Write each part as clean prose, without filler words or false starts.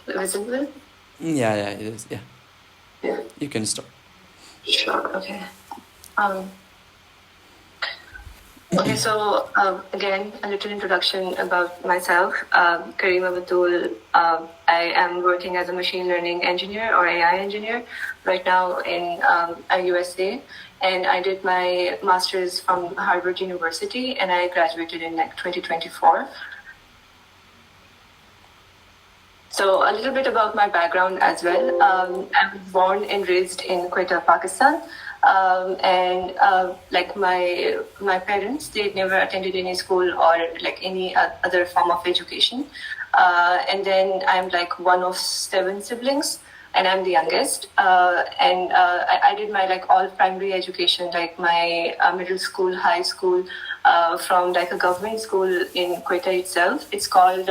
visible? Yeah, it is. Yeah. Yeah. You can start. Sure. Okay. Okay, so again, a little introduction about myself. Kareema, Batool. I am working as a machine learning engineer or AI engineer right now in USA, and I did my master's from Harvard University, and I graduated in 2024. So a little bit about my background as well. I was born and raised in Quetta, Pakistan. And like my parents, they never attended any school or like any other form of education. And then I'm like one of 7 siblings, and I'm the youngest. I did my like all primary education, like my middle school, high school, from like a government school in Quetta itself. It's called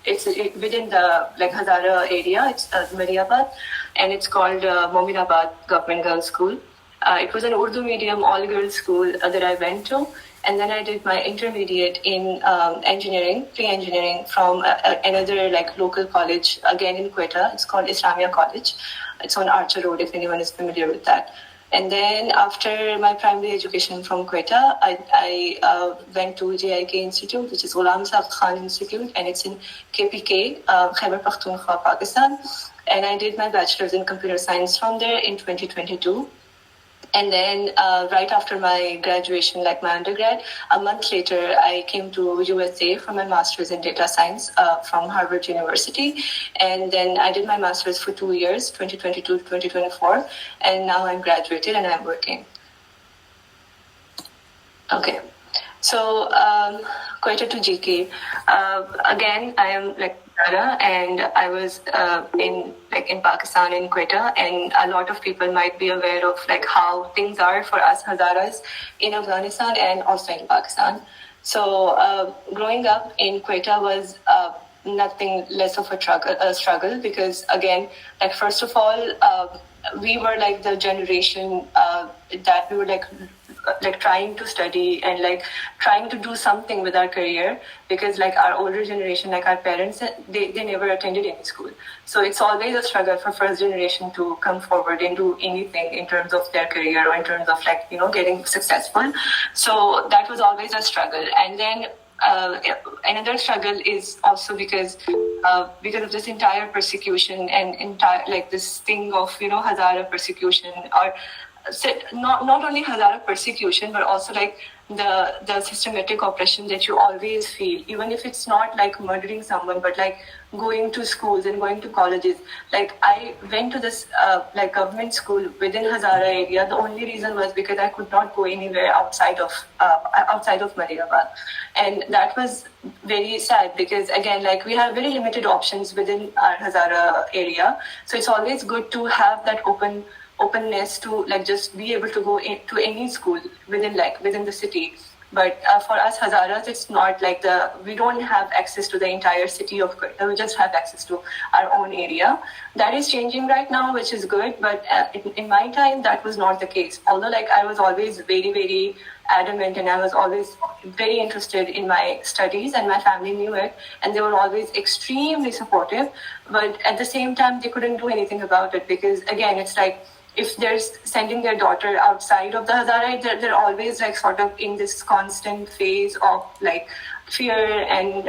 within the like Hazara area. It's Mariabad, and it's called Mominabad Government Girls School. It was an Urdu medium all-girls school that I went to, and then I did my intermediate in engineering, pre-engineering, from another like local college again in Quetta. It's called Islamia College. It's on Archer Road, if anyone is familiar with that. And then after my primary education from Quetta, I went to JIK Institute, which is Ghulam Saqt Khan Institute, and it's in KPK, Khyber Pakhtunkhwa, Pakistan. And I did my bachelor's in computer science from there in 2022. And then right after my graduation, like my undergrad, a month later, I came to USA for my master's in data science from Harvard University. And then I did my master's for 2 years, 2022 to 2024. And now I'm graduated and I'm working. Okay. So, Quetta to GK. Again, I am like Hazara, and I was in Pakistan, in Quetta, and a lot of people might be aware of like how things are for us Hazaras in Afghanistan and also in Pakistan. So, growing up in Quetta was nothing less of a struggle because, again, like first of all, we were like the generation that we were like trying to study and like trying to do something with our career, because like our older generation, like our parents, they never attended any school. So it's always a struggle for first generation to come forward and do anything in terms of their career or in terms of like, getting successful. So that was always a struggle. And then another struggle is also because of this entire persecution and entire like this thing of Hazara persecution, or not only Hazara persecution, but also like the systematic oppression that you always feel, even if it's not like murdering someone, but like going to schools and going to colleges. Like I went to this like government school within Hazara area. The only reason was because I could not go anywhere outside of Mariabad, and that was very sad because again, like we have very limited options within our Hazara area. So it's always good to have that openness to like just be able to go to any school within the city. But for us Hazaras, it's not like we don't have access to the entire city of Quetta. We just have access to our own area. That is changing right now, which is good. But in my time, that was not the case. Although like I was always very, very adamant, and I was always very interested in my studies, and my family knew it, and they were always extremely supportive. But at the same time, they couldn't do anything about it because again, it's like, if they're sending their daughter outside of the Hazara, they're always like sort of in this constant phase of like fear and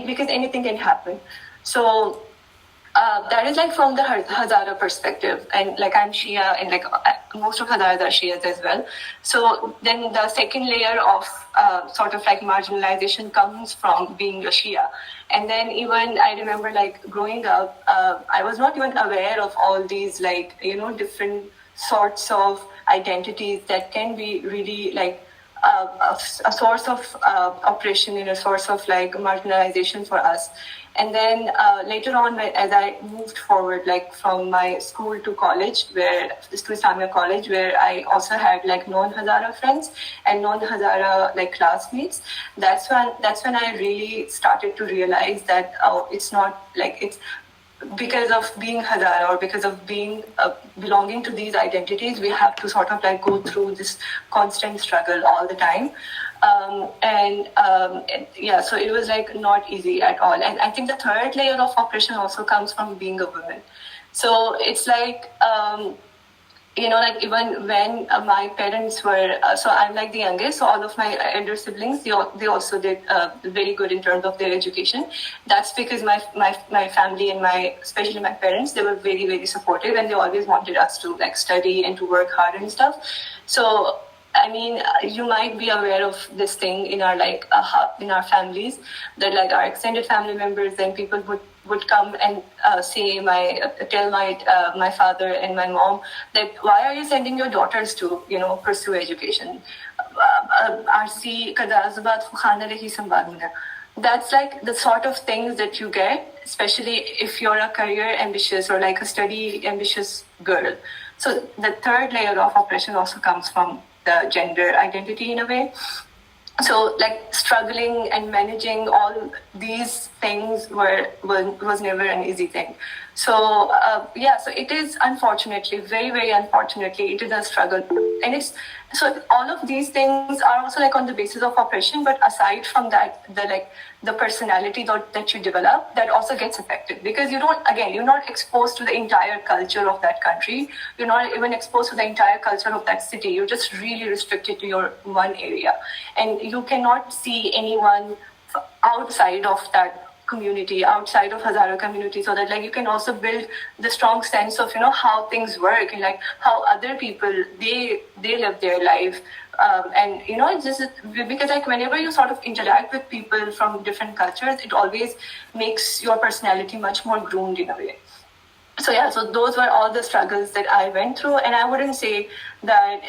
because anything can happen. So that is like from the Hazara perspective, and like I'm Shia, and like most of Hazaras are Shias as well. So then the second layer of sort of like marginalization comes from being a Shia. And then even I remember like growing up, I was not even aware of all these like different sorts of identities that can be really like a source of oppression and a source of like marginalization for us. And then later on, as I moved forward, like from my school to college, to Islamia College, where I also had like non-Hazara friends and non-Hazara like classmates, that's when I really started to realize that it's not like because of being Hazara or because of being belonging to these identities, we have to sort of like go through this constant struggle all the time. So it was like not easy at all. And I think the third layer of oppression also comes from being a woman. So it's like, like even when my parents were, so I'm like the youngest, so all of my elder siblings, they also did very good in terms of their education. That's because my family and especially my parents, they were very, very supportive, and they always wanted us to like study and to work hard and stuff. So I mean, you might be aware of this thing in our in our families, that like our extended family members and people would come and tell my father and my mom that why are you sending your daughters to pursue education? That's like the sort of things that you get, especially if you're a career ambitious or like a study ambitious girl. So the third layer of oppression also comes from the gender identity in a way. So like struggling and managing all these things was never an easy thing. So so it is unfortunately, very, very unfortunately, it is a struggle. And so all of these things are also like on the basis of oppression, but aside from that, the personality that you develop, that also gets affected, because you're not exposed to the entire culture of that country. You're not even exposed to the entire culture of that city. You're just really restricted to your one area, and you cannot see anyone outside of that community, outside of Hazara community, so that like you can also build the strong sense of how things work and like how other people they live their life. It's just because like whenever you sort of interact with people from different cultures, it always makes your personality much more groomed in a way. So those were all the struggles that I went through, and I wouldn't say that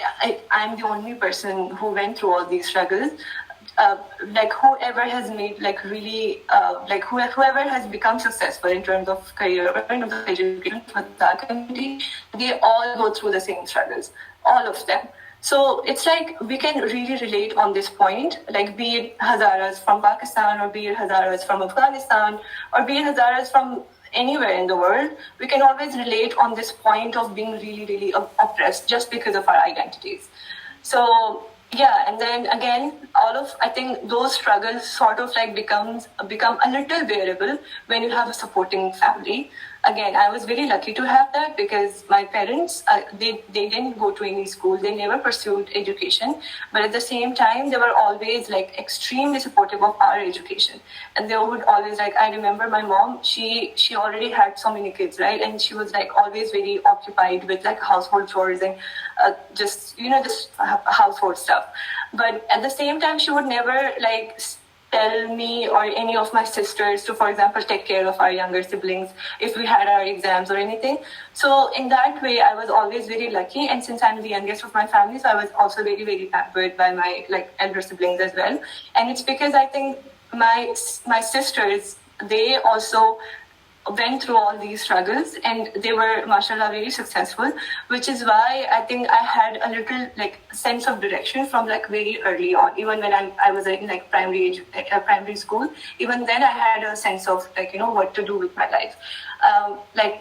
I'm the only person who went through all these struggles. Whoever has made whoever has become successful in terms of career or in terms of education for that community, they all go through the same struggles, all of them. So it's like we can really relate on this point, like be it Hazaras from Pakistan or be it Hazaras from Afghanistan or be it Hazaras from anywhere in the world, we can always relate on this point of being really, really oppressed just because of our identities. So and then again, I think those struggles sort of like become a little bearable when you have a supporting family. Again, I was very lucky to have that, because my parents, they didn't go to any school. They never pursued education. But at the same time, they were always like extremely supportive of our education. And they would always I remember my mom, she already had so many kids, right? And she was like always very occupied with like household chores and just household stuff. But at the same time, she would never like tell me or any of my sisters to, for example, take care of our younger siblings if we had our exams or anything. So in that way, I was always very lucky. And since I'm the youngest of my family, so I was also very, very pampered by my elder siblings as well. And it's because I think my sisters, they also went through all these struggles and they were, mashallah, very successful, which is why I think I had a little sense of direction from very early on. Even when I was in primary school, even then I had a sense of what to do with my life.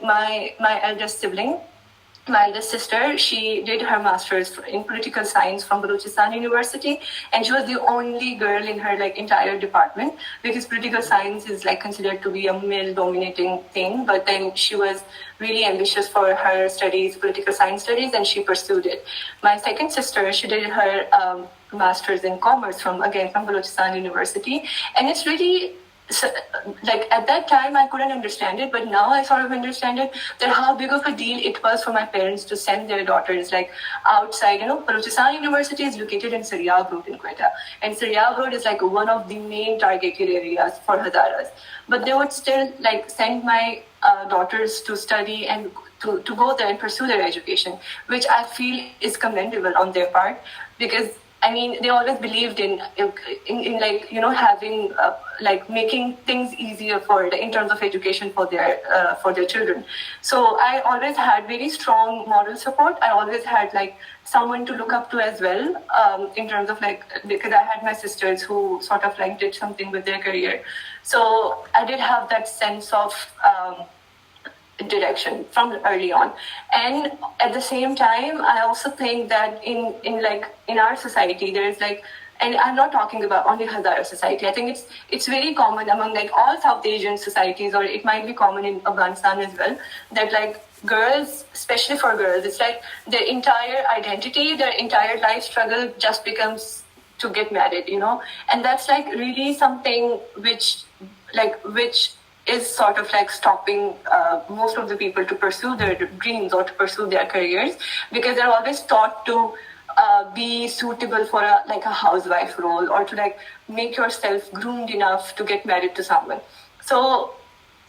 My eldest sibling, my eldest sister, she did her master's in political science from Balochistan University, and she was the only girl in her entire department, because political science is considered to be a male-dominating thing. But then she was really ambitious for her studies, political science studies, and she pursued it. My second sister, she did her master's in commerce from Balochistan University, and it's really. So, at that time, I couldn't understand it, but now I sort of understand it, that how big of a deal it was for my parents to send their daughters outside. Balochistan University is located in Syria Road in Quetta, and Syria Road is one of the main targeted areas for Hazaras. But they would still send my daughters to study and to go there and pursue their education, which I feel is commendable on their part, because they always believed in having making things easier in terms of education for their children. So I always had very strong moral support. I always had someone to look up to as well, in terms of because I had my sisters who sort of did something with their career. So I did have that sense of direction from early on. And at the same time, I also think that in our society, there's like, and I'm not talking about only Hazara society. I think it's very common among like all South Asian societies, or it might be common in Afghanistan as well, that like girls, especially for girls, it's like their entire identity, their entire life struggle just becomes to get married, you know? And that's like really something which is sort of like stopping most of the people to pursue their dreams or to pursue their careers, because they're always taught to be suitable for a housewife role, or to like make yourself groomed enough to get married to someone. So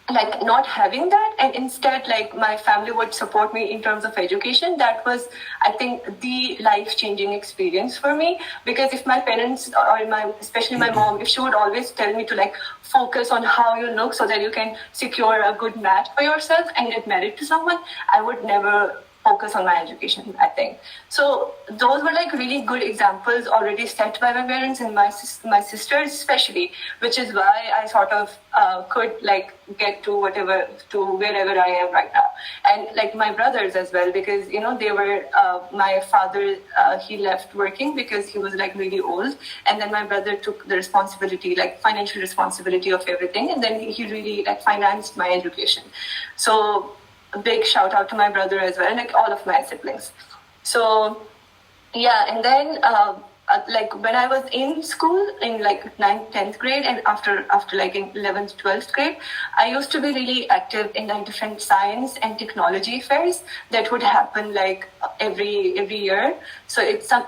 like not having that, and instead like my family would support me in terms of education, that was, I think, the life-changing experience for me. Because if my parents, or especially my mom, if she would always tell me to like focus on how you look so that you can secure a good match for yourself and get married to someone, I would never focus on my education, I think. So those were like really good examples already set by my parents and my sisters especially, which is why I sort of could like get to wherever I am right now. And like my brothers as well, because, you know, they were, my father, he left working because he was like really old. And then my brother took the responsibility, like financial responsibility of everything. And then he really like financed my education. So a big shout out to my brother as well, and like all of my siblings. So yeah, and then like when I was in school in like 9th, 10th grade, and after like in 11th, 12th grade, I used to be really active in like different science and technology fairs that would happen like every year. So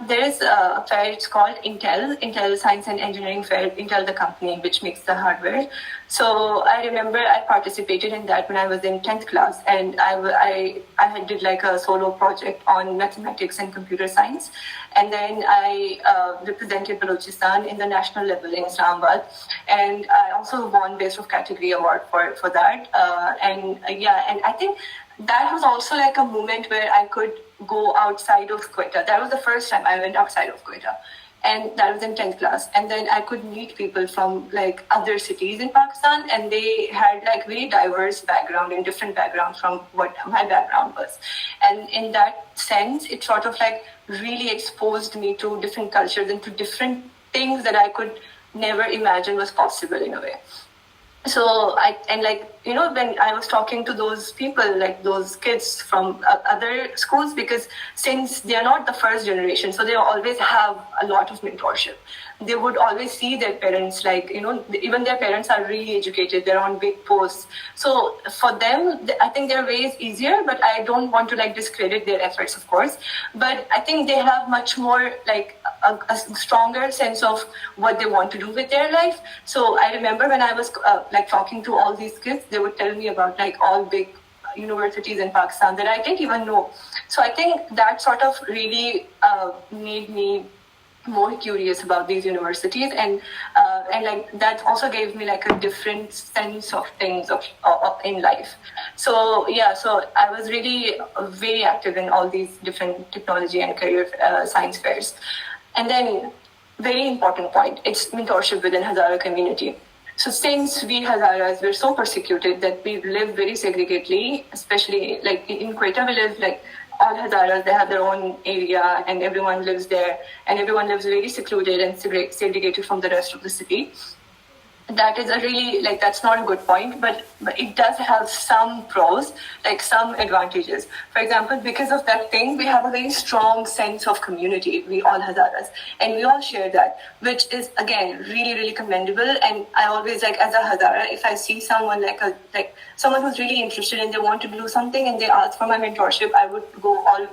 there is a fair, it's called Intel Science and Engineering Fair, Intel the company which makes the hardware. So I remember I participated in that when I was in 10th class, and I did like a solo project on mathematics and computer science. And then I represented Balochistan in the national level in Islamabad. And I also won Best of Category award for that. And I think that was also like a moment where I could go outside of Quetta. That was the first time I went outside of Quetta. And that was in 10th class. And then I could meet people from like other cities in Pakistan, and they had like very diverse background and different backgrounds from what my background was. And in that sense, it sort of like really exposed me to different cultures and to different things that I could never imagine was possible in a way. So when I was talking to those people, like those kids from other schools, because since they are not the first generation, so they always have a lot of mentorship. They would always see their parents, like, you know, even their parents are really educated, they're on big posts. So for them, I think their way is easier, but I don't want to like discredit their efforts, of course. But I think they have much more like a stronger sense of what they want to do with their life. So I remember when I was like talking to all these kids, they would tell me about like all big universities in Pakistan that I didn't even know. So I think that sort of really made me more curious about these universities, and like that also gave me like a different sense of things of in life. So I was really very active in all these different technology and career science fairs. And then very important point, it's mentorship within Hazara community. So since we Hazaras were so persecuted that we live very segregatedly, especially like in Quetta, we live like all Hazaras, they have their own area and everyone lives there, and everyone lives very secluded and segregated from the rest of the city. That is a really, like, that's not a good point, but it does have some pros, like some advantages. For example, because of that thing, we have a very strong sense of community, we all Hazaras, and we all share that, which is, again, really, really commendable. And I always, like, as a Hazara, if I see someone like someone who's really interested and they want to do something and they ask for my mentorship, I would go all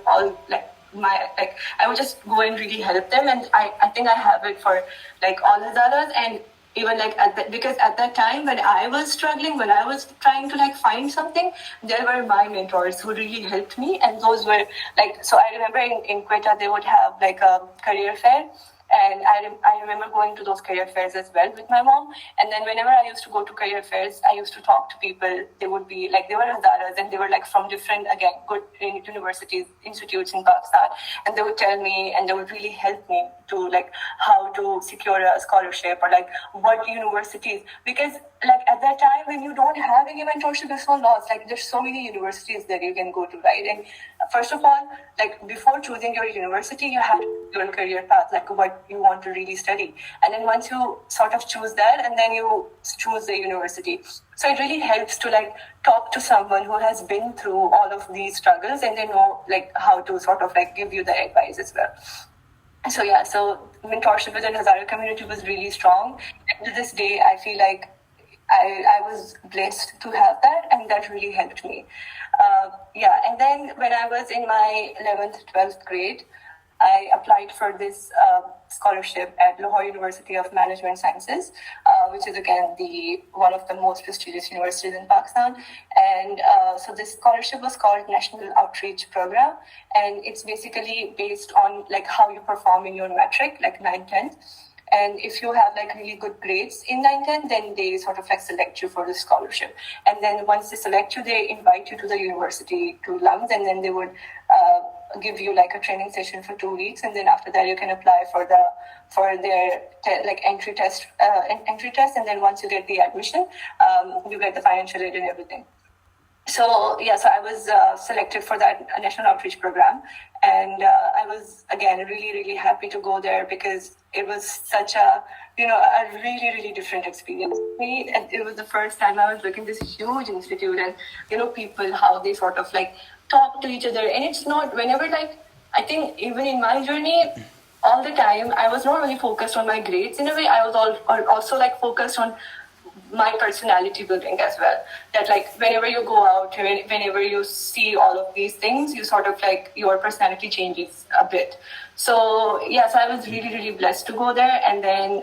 I would just go and really help them. And I think I have it for like all Hazaras. And even like because at that time when I was struggling, when I was trying to like find something, there were my mentors who really helped me. And those were like, so I remember in Quetta, they would have like a career fair. And I remember going to those career fairs as well with my mom. And then whenever I used to go to career fairs, I used to talk to people. They would be like, they were Hazaras and they were like from different, again, good universities, institutes in Pakistan. And they would tell me and they would really help me to like how to secure a scholarship or like what universities. Because like at that time when you don't have any mentorship, there's no laws. Like there's so many universities that you can go to, right? And first of all, like before choosing your university, you have your career path, like what you want to really study. And then once you sort of choose that, and then you choose the university. So it really helps to like talk to someone who has been through all of these struggles and they know like how to sort of like give you the advice as well. So yeah, so mentorship within Hazara community was really strong. And to this day, I feel like I was blessed to have that, and that really helped me. And then when I was in my 11th, 12th grade, I applied for this scholarship at Lahore University of Management Sciences, which is again one of the most prestigious universities in Pakistan. And so this scholarship was called National Outreach Program, and it's basically based on like how you perform in your metric, like 9th, 10th. And if you have like really good grades in 9th, 10th, then they sort of like select you for the scholarship. And then once they select you, they invite you to the university to LUMS, and then they would give you like a training session for 2 weeks, and then after that you can apply for their entry test, and then once you get the admission, you get the financial aid and everything. So I was selected for that national outreach program, and I was again really, really happy to go there because it was such a really, really different experience for me. And it was the first time I was looking at this huge institute, and people how they sort of like talk to each other. And it's not whenever like I think even in my journey, all the time I was not really focused on my grades. In a way, I was also like focused on my personality building as well. That like whenever you go out, whenever you see all of these things, you sort of like your personality changes a bit. So I was really, really blessed to go there. And then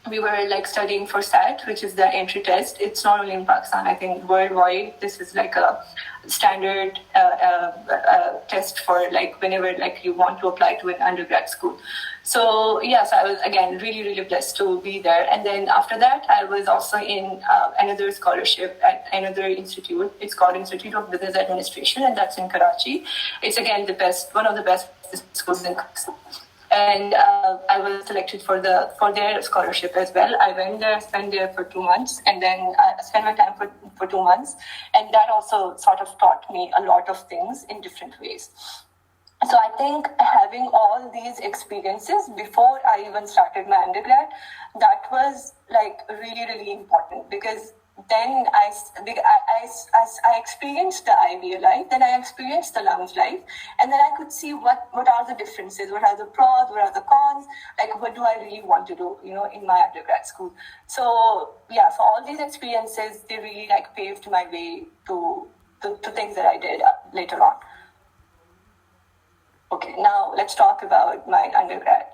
we were like studying for SAT, which is the entry test. It's not only in Pakistan, I think worldwide. This is like a standard test for like whenever like you want to apply to an undergrad school. So I was again really, really blessed to be there. And then after that, I was also in another scholarship at another institute. It's called Institute of Business Administration, and that's in Karachi. It's again one of the best schools in Pakistan. And I was selected for their scholarship as well. I went there, spent there for 2 months, and then I spent my time for 2 months. And that also sort of taught me a lot of things in different ways. So I think having all these experiences before I even started my undergrad, that was like really, really important, because then I experienced the IBA life, then I experienced the lounge life, and then I could see what are the differences, what are the pros, what are the cons, like what do I really want to do, in my undergrad school. So all these experiences, they really like paved my way to things that I did later on. Okay, now let's talk about my undergrad.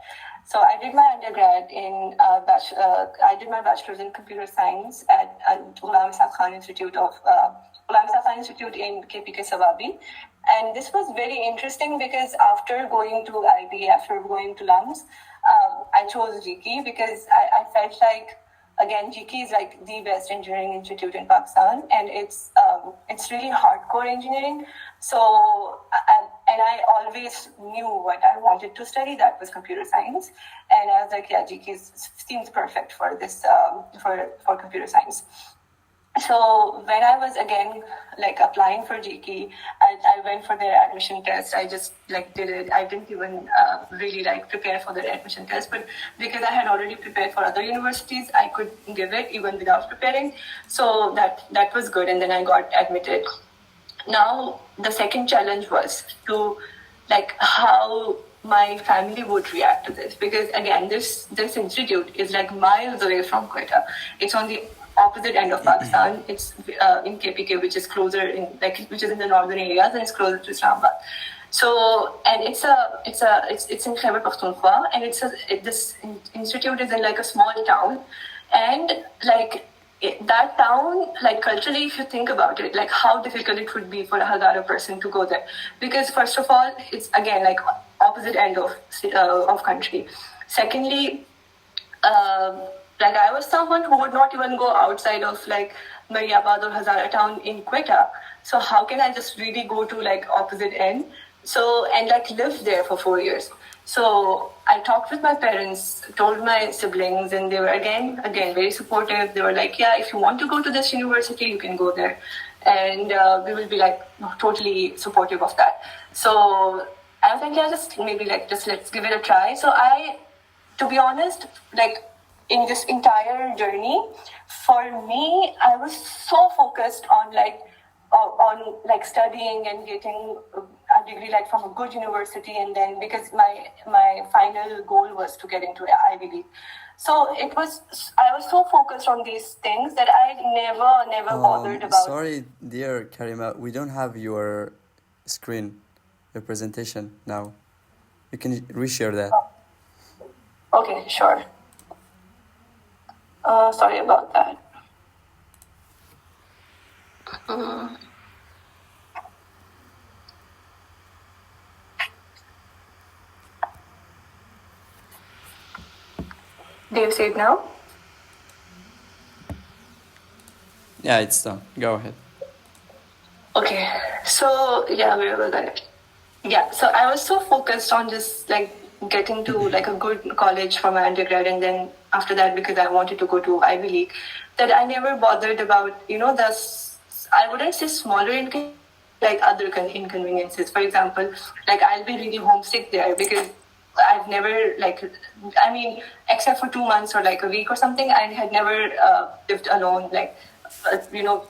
So I did my undergrad I did my bachelor's in computer science at Ulam Institute in KPK Sawabi. And this was very interesting because after going to IB, after going to LUMS, I chose GK because I felt like, again, GK is like the best engineering institute in Pakistan, and it's really hardcore engineering. So I always knew what I wanted to study. That was computer science, and I was like, GK seems perfect for this for computer science. So when I was again like applying for GK, I went for their admission test. I just like did it. I didn't even really like prepare for their admission test, but because I had already prepared for other universities, I could give it even without preparing. So that was good, and then I got admitted. Now the second challenge was to like how my family would react to this, because again this institute is like miles away from Quetta. It's on the opposite end of Pakistan. It's in KPK, which is closer which is in the northern areas, and it's closer to Islamabad. So, and it's in Khyber Pakhtunkhwa, and this institute is in like a small town, and like that town, like culturally, if you think about it, like how difficult it would be for a Hazara person to go there, because first of all, it's again like opposite end of country. Secondly, like I was someone who would not even go outside of like Mariabad or Hazara town in Quetta. So how can I just really go to like opposite end? So, and like live there for 4 years. So I talked with my parents, told my siblings, and they were again very supportive. They were like, yeah, if you want to go to this university, you can go there. And we will be like totally supportive of that. So I was like, yeah, just let's give it a try. So to be honest, like in this entire journey, for me, I was so focused on studying and getting a degree like from a good university, and then because my final goal was to get into Ivy League. So I was so focused on these things that I never bothered about. Sorry, dear Kareema, we don't have your screen, your presentation now. You can reshare that. Okay, sure. Sorry about that. Do you see it now? Yeah, it's done. Go ahead. Okay, so yeah, where was I? Yeah, so I was so focused on just like getting to like a good college for my undergrad, and then after that, because I wanted to go to Ivy League, that I never bothered about, I wouldn't say smaller like other inconveniences. For example, like I'll be really homesick there because I've never except for 2 months or like a week or something, I had never lived alone,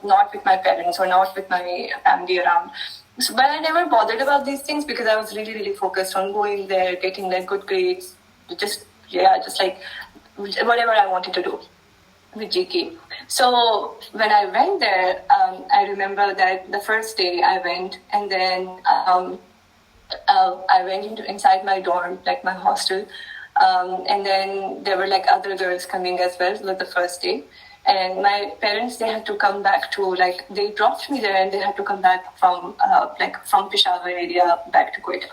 not with my parents or not with my family around. So, but I never bothered about these things because I was really, really focused on going there, getting like good grades, just like whatever I wanted to do with GK. So when I went there, I remember that the first day I went, and then I went inside my dorm, like my hostel, and then there were like other girls coming as well with the first day. And my parents, they had to come back to they dropped me there, and they had to come back from Peshawar area back to Quetta.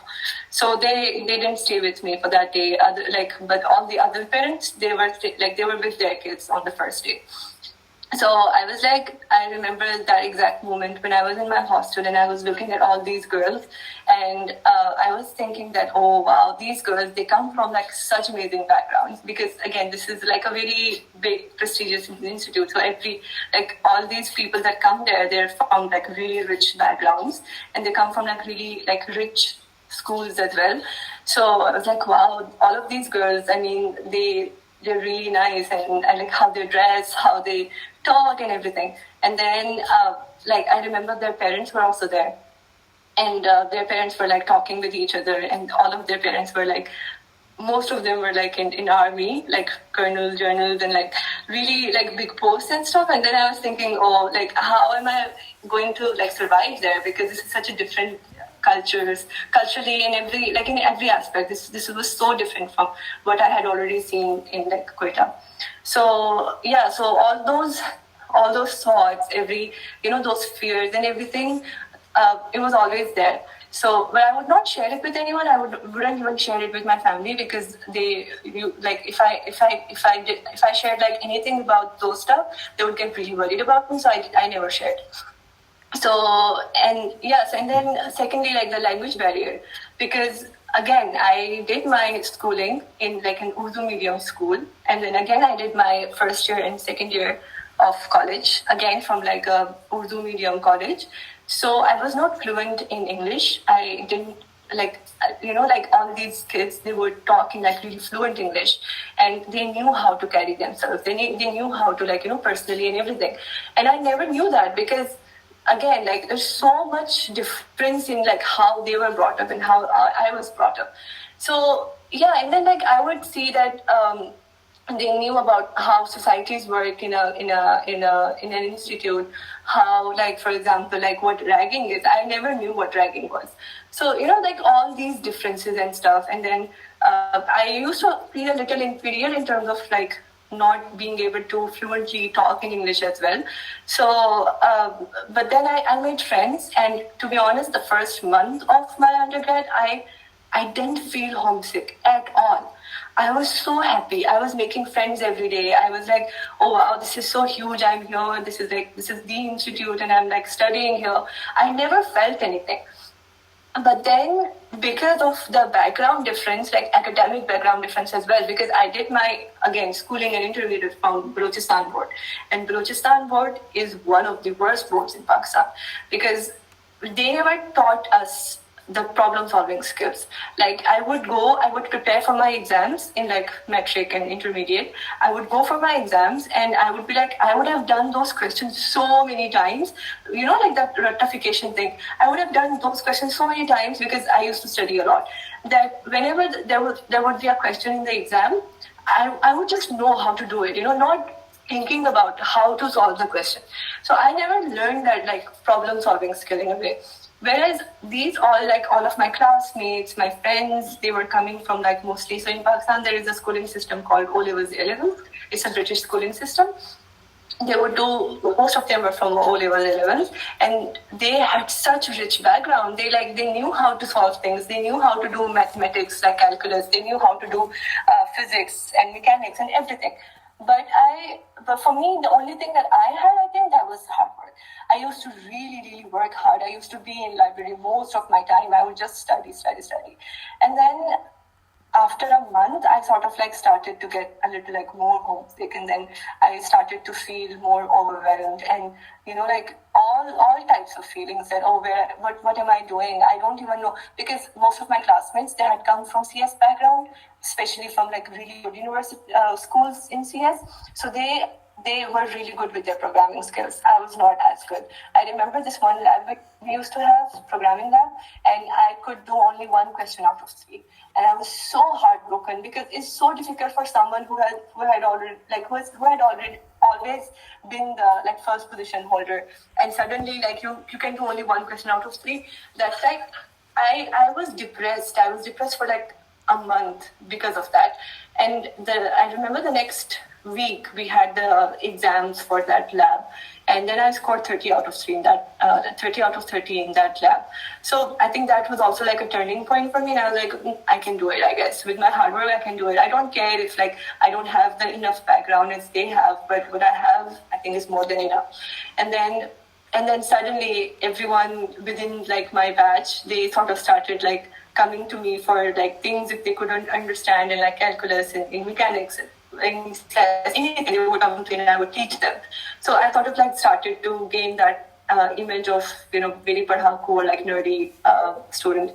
So they didn't stay with me for that day. But all the other parents, they were with their kids on the first day. So I remember that exact moment when I was in my hostel and I was looking at all these girls, and I was thinking that, oh wow, these girls, they come from like such amazing backgrounds, because again, this is like a very big prestigious institute. So all these people that come there, they're from like really rich backgrounds, and they come from like really like rich schools as well. So I was like, wow, all of these girls, I mean, they're really nice, and I like how they dress, how they talk and everything. And then I remember their parents were also there, and their parents were like talking with each other, and all of their parents were like, most of them were like in army, like colonels, journals, and like really like big posts and stuff. And then I was thinking, oh, like how am I going to like survive there, because this is such a different culturally in every aspect. This was so different from what I had already seen in like Quetta. So yeah, so all those thoughts, those fears and everything, it was always there. So, but I would not share it with anyone. I wouldn't even share it with my family, because if I shared like anything about those stuff, they would get really worried about me. So I never shared. So, and then secondly, like the language barrier, because again, I did my schooling in like an Urdu medium school, and then again I did my first year and second year of college, again from like a Urdu medium college. So I was not fluent in English. I didn't all these kids, they were talking like really fluent English, and they knew how to carry themselves. They knew how to personally and everything. And I never knew that, because again, like there's so much difference in like how they were brought up and how I was brought up. So yeah, and then like I would see that they knew about how societies work in an institute, how like, for example, like what ragging is. I never knew what ragging was. So like all these differences and stuff. And then I used to feel a little inferior in terms of like not being able to fluently talk in English as well. So, but then I made friends, and to be honest, the first month of my undergrad, I didn't feel homesick at all. I was so happy. I was making friends every day. I was like, oh wow, this is so huge. I'm here. This is the institute, and I'm like studying here. I never felt anything. But then, because of the background difference, like academic background difference as well, because I did my, again, schooling and intermediate from Balochistan board. And Balochistan board is one of the worst boards in Pakistan because they never taught us the problem solving skills. Like I would prepare for my exams in like metric and intermediate. I would go for my exams and I would be like, I would have done those questions so many times. You know, like that rectification thing. I would have done those questions so many times because I used to study a lot. That whenever there would be a question in the exam, I would just know how to do it, you know, not thinking about how to solve the question. So I never learned that like problem solving skill in a way. Whereas all of my classmates, my friends, they were coming from like mostly, so in Pakistan there is a schooling system called O-levels, A-levels. It's a British schooling system. Most of them were from O-level, A-levels, and they had such rich background. They knew how to solve things. They knew how to do mathematics, like calculus. They knew how to do physics and mechanics and everything. But for me, the only thing that I had, I think, that was hard work. I used to really, really work hard. I used to be in library most of my time. I would just study. And then after a month, I sort of like started to get a little like more homesick, and then I started to feel more overwhelmed, and you know, like all types of feelings that what am I doing? I don't even know, because most of my classmates, they had come from CS background, especially from like really good university schools in CS, so they were really good with their programming skills. I was not as good. I remember this one lab we used to have, programming lab, and I could do only one question out of 3. And I was so heartbroken because it's so difficult for someone who had already always been the like first position holder, and suddenly like you can do only one question out of 3. That's like I was depressed. I was depressed for like a month because of that. And I remember the next week we had the exams for that lab, and then I scored 30 out of 3 in that 30 out of 30 in that lab. So I think that was also like a turning point for me, and I was like, I can do it. I guess with my hard work I can do it. I don't care if like I don't have the enough background as they have, but what I have, I think, is more than enough. And then suddenly everyone within like my batch, they sort of started like coming to me for like things that they couldn't understand in like calculus and in mechanics and anything they would come to, and I would teach them. So I sort of like started to gain that image of, you know, very padhaku or like nerdy student.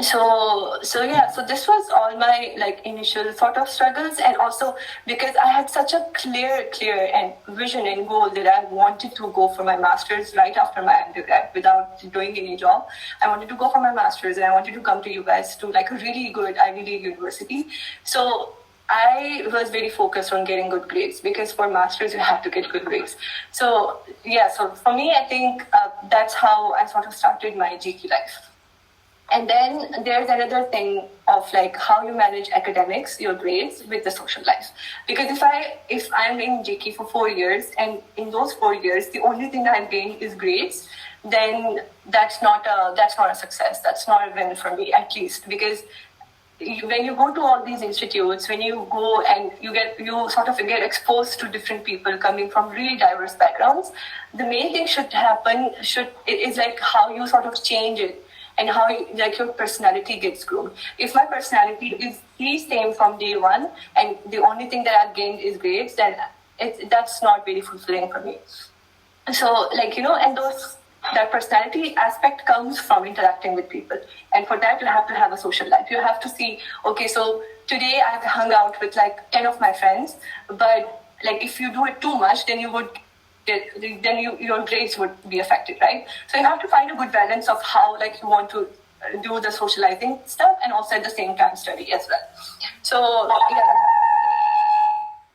So this was all my like initial sort of struggles, and also because I had such a clear and vision and goal that I wanted to go for my master's right after my undergrad without doing any job. I wanted to go for my master's, and I wanted to come to US to like a really good Ivy League university. So I was very focused on getting good grades, because for masters you have to get good grades. So for me, I think that's how I sort of started my GK life. And then there's another thing of like how you manage academics, your grades, with the social life. Because if I'm in GK for 4 years, and in those 4 years the only thing that I've gained is grades, then that's not a success. That's not a win for me, at least, because when you go to all these institutes, when you go and you sort of get exposed to different people coming from really diverse backgrounds, the main thing is like how you sort of change it, and how like your personality gets grown. If my personality is the same from day one, and the only thing that I've gained is grades, then that's not very fulfilling for me. So like, you know, and that personality aspect comes from interacting with people, and for that you have to have a social life. You have to see, okay, so today I've hung out with like 10 of my friends, but like if you do it too much, then your grades would be affected, right? So you have to find a good balance of how like you want to do the socializing stuff, and also at the same time study as well. So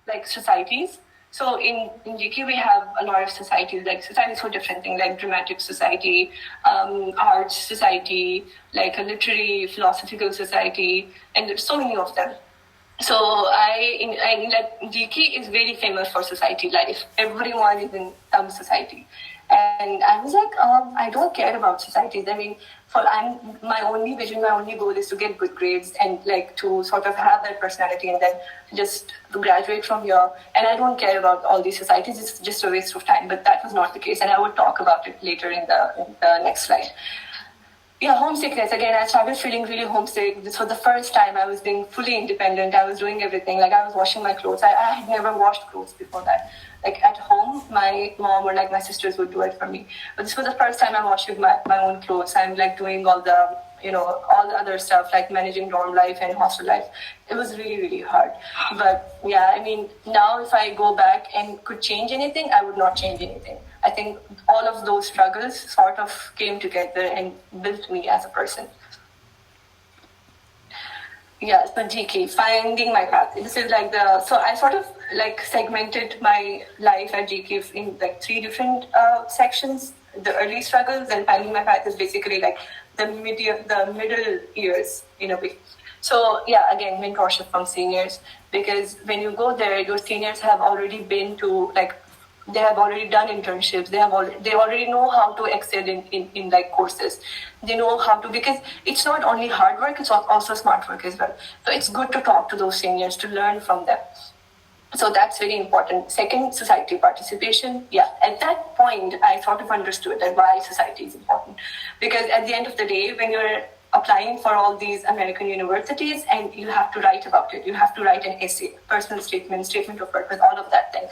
like societies. So in GK we have a lot of societies, like societies for different things, like dramatic society, arts society, like a literary philosophical society, and there's so many of them. So GK is very famous for society life. Everyone is in some society. And I was like, I don't care about societies. I mean, my only vision, my only goal is to get good grades and like to sort of have that personality and then just to graduate from here. And I don't care about all these societies. It's just a waste of time. But that was not the case. And I would talk about it later in the next slide. Yeah, homesickness. Again, I started feeling really homesick. This was the first time I was being fully independent. I was doing everything. Like I was washing my clothes. I had never washed clothes before that. Like at home, my mom or like my sisters would do it for me. But this was the first time I'm washing my own clothes. I'm like doing all the, all the other stuff, like managing dorm life and hostel life. It was really, really hard. But yeah, I mean, now if I go back and could change anything, I would not change anything. I think all of those struggles sort of came together and built me as a person. Yeah, so GK, finding my path. This is like so I sort of like segmented my life at GK in like 3 different sections. The early struggles and finding my path is basically like the middle years in a way. So yeah, again, mentorship from seniors, because when you go there, your seniors have already been to like, they have already done internships. They already know how to excel in like courses. They know how to, because it's not only hard work, it's also smart work as well. So it's good to talk to those seniors, to learn from them. So that's very important. Second, society participation. Yeah, at that point, I sort of understood that why society is important. Because at the end of the day, when you're applying for all these American universities and you have to write about it, you have to write an essay, personal statement of purpose, all of that thing.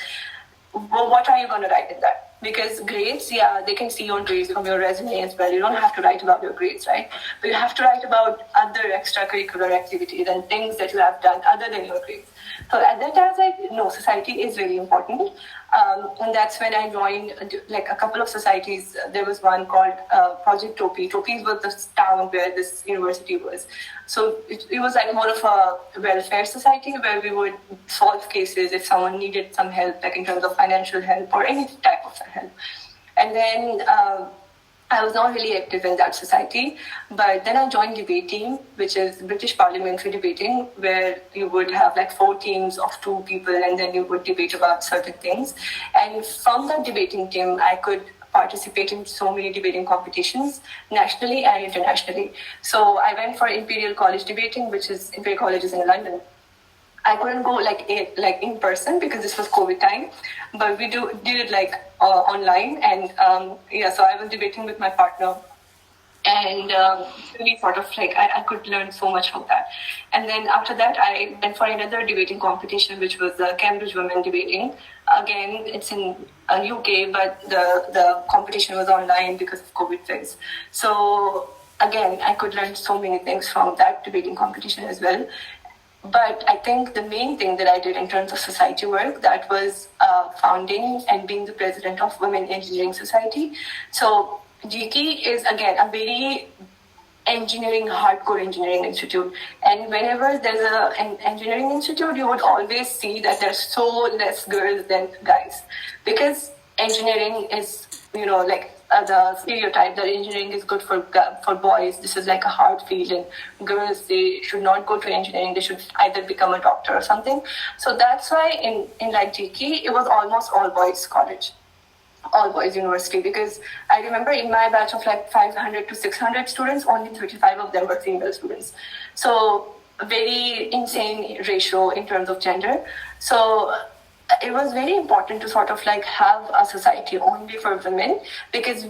Well, what are you going to write in that? Because grades, yeah, they can see your grades from your resume as well. You don't have to write about your grades, right? But you have to write about other extracurricular activities and things that you have done other than your grades. So at that time, I was like, no, society is really important. And that's when I joined like a couple of societies. There was one called Project Topi. Topi was the town where this university was. So it was like more of a welfare society where we would solve cases if someone needed some help, like in terms of financial help or any type of help. And then I was not really active in that society, but then I joined debate team, which is British parliamentary debating, where you would have like 4 teams of 2 people and then you would debate about certain things. And from that debating team, I could participate in so many debating competitions nationally and internationally. So I went for Imperial College debating, which is Imperial College is in London. I couldn't go like in person because this was COVID time, but we did it like online. And so I was debating with my partner, and really sort of like I could learn so much from that. And then after that, I went for another debating competition, which was the Cambridge Women Debating. Again, it's in UK, but the competition was online because of COVID phase. So again, I could learn so many things from that debating competition as well. But I think the main thing that I did in terms of society work, that was founding and being the president of Women Engineering Society. So GK is, again, a very hardcore engineering institute. And whenever there's an engineering institute, you would always see that there's so less girls than guys. Because engineering is, like the stereotype that engineering is good for boys. This is like a hard field, and girls, they should not go to engineering. They should either become a doctor or something. So that's why in like GK, it was almost all boys college, all boys university, because I remember in my batch of like 500 to 600 students, only 35 of them were female students. So a very insane ratio in terms of gender. So it was very important to sort of like have a society only for women, because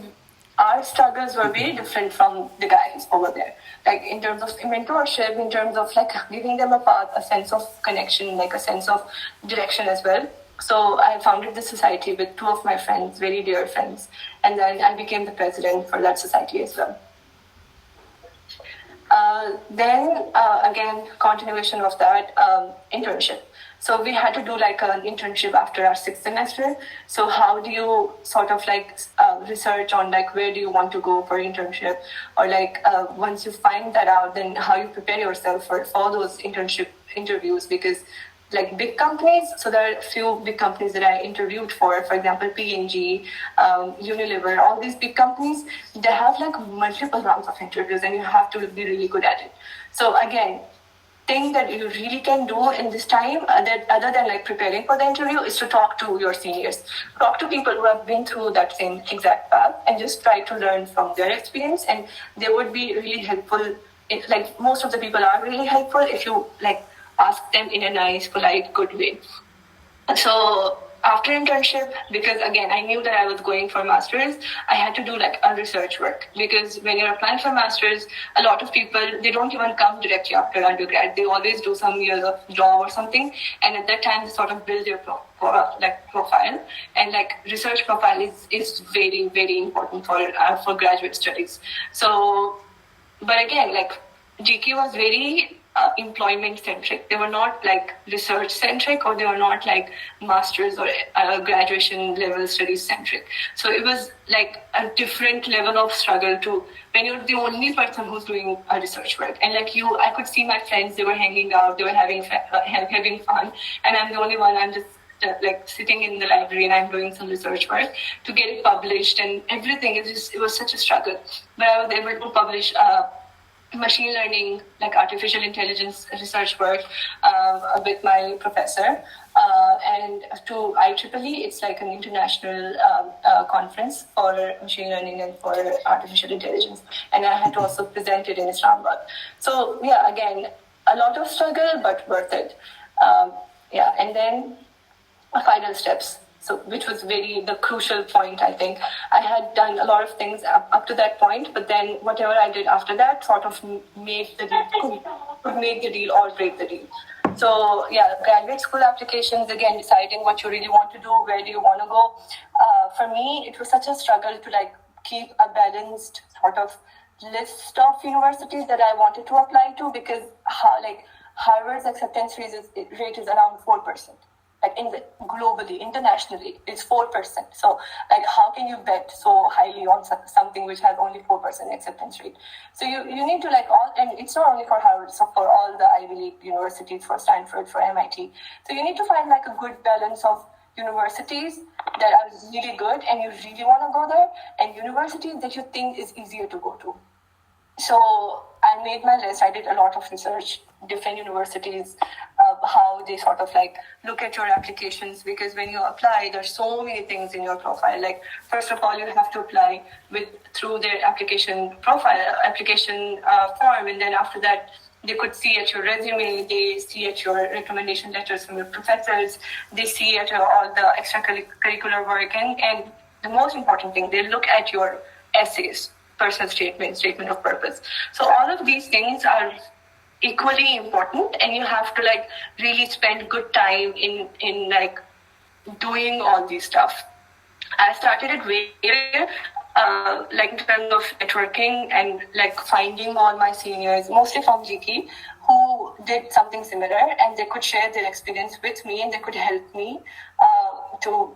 our struggles were very different from the guys over there. Like in terms of mentorship, in terms of like giving them a path, a sense of connection, like a sense of direction as well. So I founded this society with 2 of my friends, very dear friends. And then I became the president for that society as well. Again, continuation of that internship. So we had to do like an internship after our 6th semester. So how do you sort of like research on like where do you want to go for internship, or like once you find that out, then how you prepare yourself for all those internship interviews, because like big companies, so there are a few big companies that I interviewed for example, P&G, Unilever, all these big companies, they have like multiple rounds of interviews and you have to be really good at it. So again, thing that you really can do in this time, other than like preparing for the interview, is to talk to your seniors, talk to people who have been through that same exact path, and just try to learn from their experience. And they would be really helpful. Like most of the people are really helpful if you like ask them in a nice, polite, good way. So after internship, because again, I knew that I was going for master's, I had to do like a research work, because when you're applying for master's, a lot of people, they don't even come directly after undergrad. They always do some years of job or something. And at that time, they sort of build their profile. And like research profile is very, very important for graduate studies. So, but again, like GK was very employment centric. They were not like research centric, or they were not like master's or graduation level studies centric. So it was like a different level of struggle to when you're the only person who's doing a research work. And like I could see my friends, they were hanging out, they were having fun, and I'm the only one. I'm just like sitting in the library and I'm doing some research work to get it published and everything. It was such a struggle, but I was able to publish machine learning, like artificial intelligence research work with my professor. And to IEEE, it's like an international conference for machine learning and for artificial intelligence. And I had to also present it in Islamabad. So yeah, again, a lot of struggle, but worth it. And then final steps. So, which was the crucial point, I think. I had done a lot of things up to that point, but then whatever I did after that sort of made the deal or break the deal. So, yeah, graduate school applications, again, deciding what you really want to do, where do you want to go. For me, it was such a struggle to like keep a balanced sort of list of universities that I wanted to apply to, because Harvard's acceptance rate is around 4%. Like globally, internationally, it's 4%. So, like, how can you bet so highly on something which has only 4% acceptance rate? So you need to and it's not only for Harvard, so for all the Ivy League universities, for Stanford, for MIT. So you need to find like a good balance of universities that are really good and you really want to go there, and universities that you think is easier to go to. So I made my list. I did a lot of research, different universities, how they sort of like look at your applications, because when you apply, there's so many things in your profile. Like, first of all, you have to apply through their application form, and then after that, they could see at your resume, they see at your recommendation letters from your professors, they see at all the extracurricular work, and the most important thing, they look at your essays, personal statement of purpose. So all of these things are equally important, and you have to like really spend good time in like doing all these stuff. I started it way like in terms of networking and like finding all my seniors, mostly from GK, who did something similar, and they could share their experience with me, and they could help me to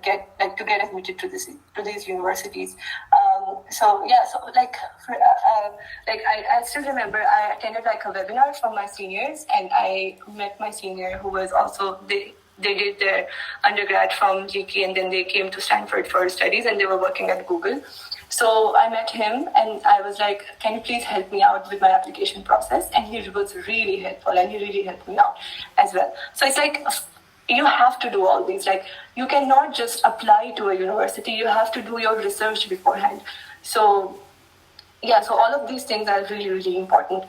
get admitted to these universities. I still remember I attended like a webinar from my seniors, and I met my senior who was also they did their undergrad from GK, and then they came to Stanford for studies, and they were working at Google. So I met him, and I was like, can you please help me out with my application process? And he was really helpful, and he really helped me out as well. So it's like, you have to do all these. Like, you cannot just apply to a university. You have to do your research beforehand. So all of these things are really, really important.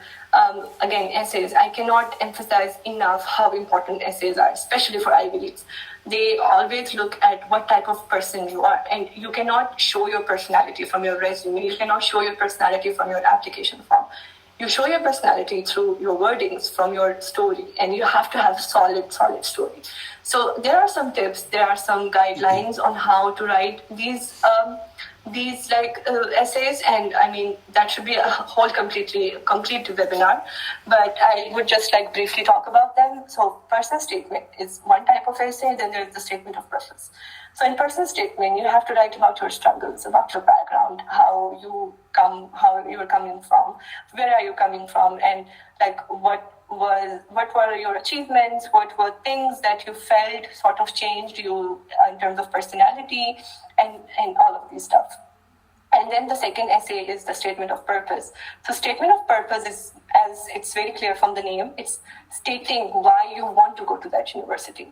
Again, essays. I cannot emphasize enough how important essays are, especially for Ivy Leagues. They always look at what type of person you are, and you cannot show your personality from your resume. You cannot show your personality from your application form. You show your personality through your wordings, from your story, and you have to have solid story. So there are some tips, there are some guidelines on how to write these essays, and I mean that should be a whole complete webinar, but I would just like briefly talk about them. So personal statement is one type of essay, then there's the statement of purpose. So in personal statement, you have to write about your struggles, about your background, how you were coming from, where are you coming from, and like what were your achievements, what were things that you felt sort of changed you in terms of personality, and all of these stuff. And then the second essay is the statement of purpose. So statement of purpose is as it's very clear from the name, it's stating why you want to go to that university.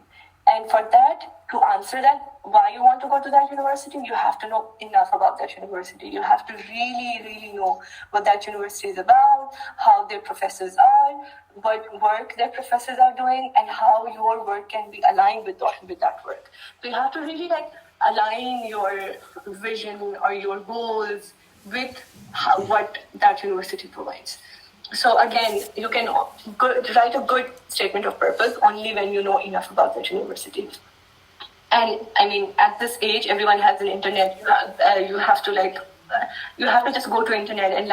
And for that, to answer that, why you want to go to that university, you have to know enough about that university. You have to really, really know what that university is about, how their professors are, what work their professors are doing, and how your work can be aligned with that work. So you have to really align your vision or your goals with what that university provides. So again, you can write a good statement of purpose only when you know enough about that university. And I mean, at this age, everyone has an internet. You have to just go to internet and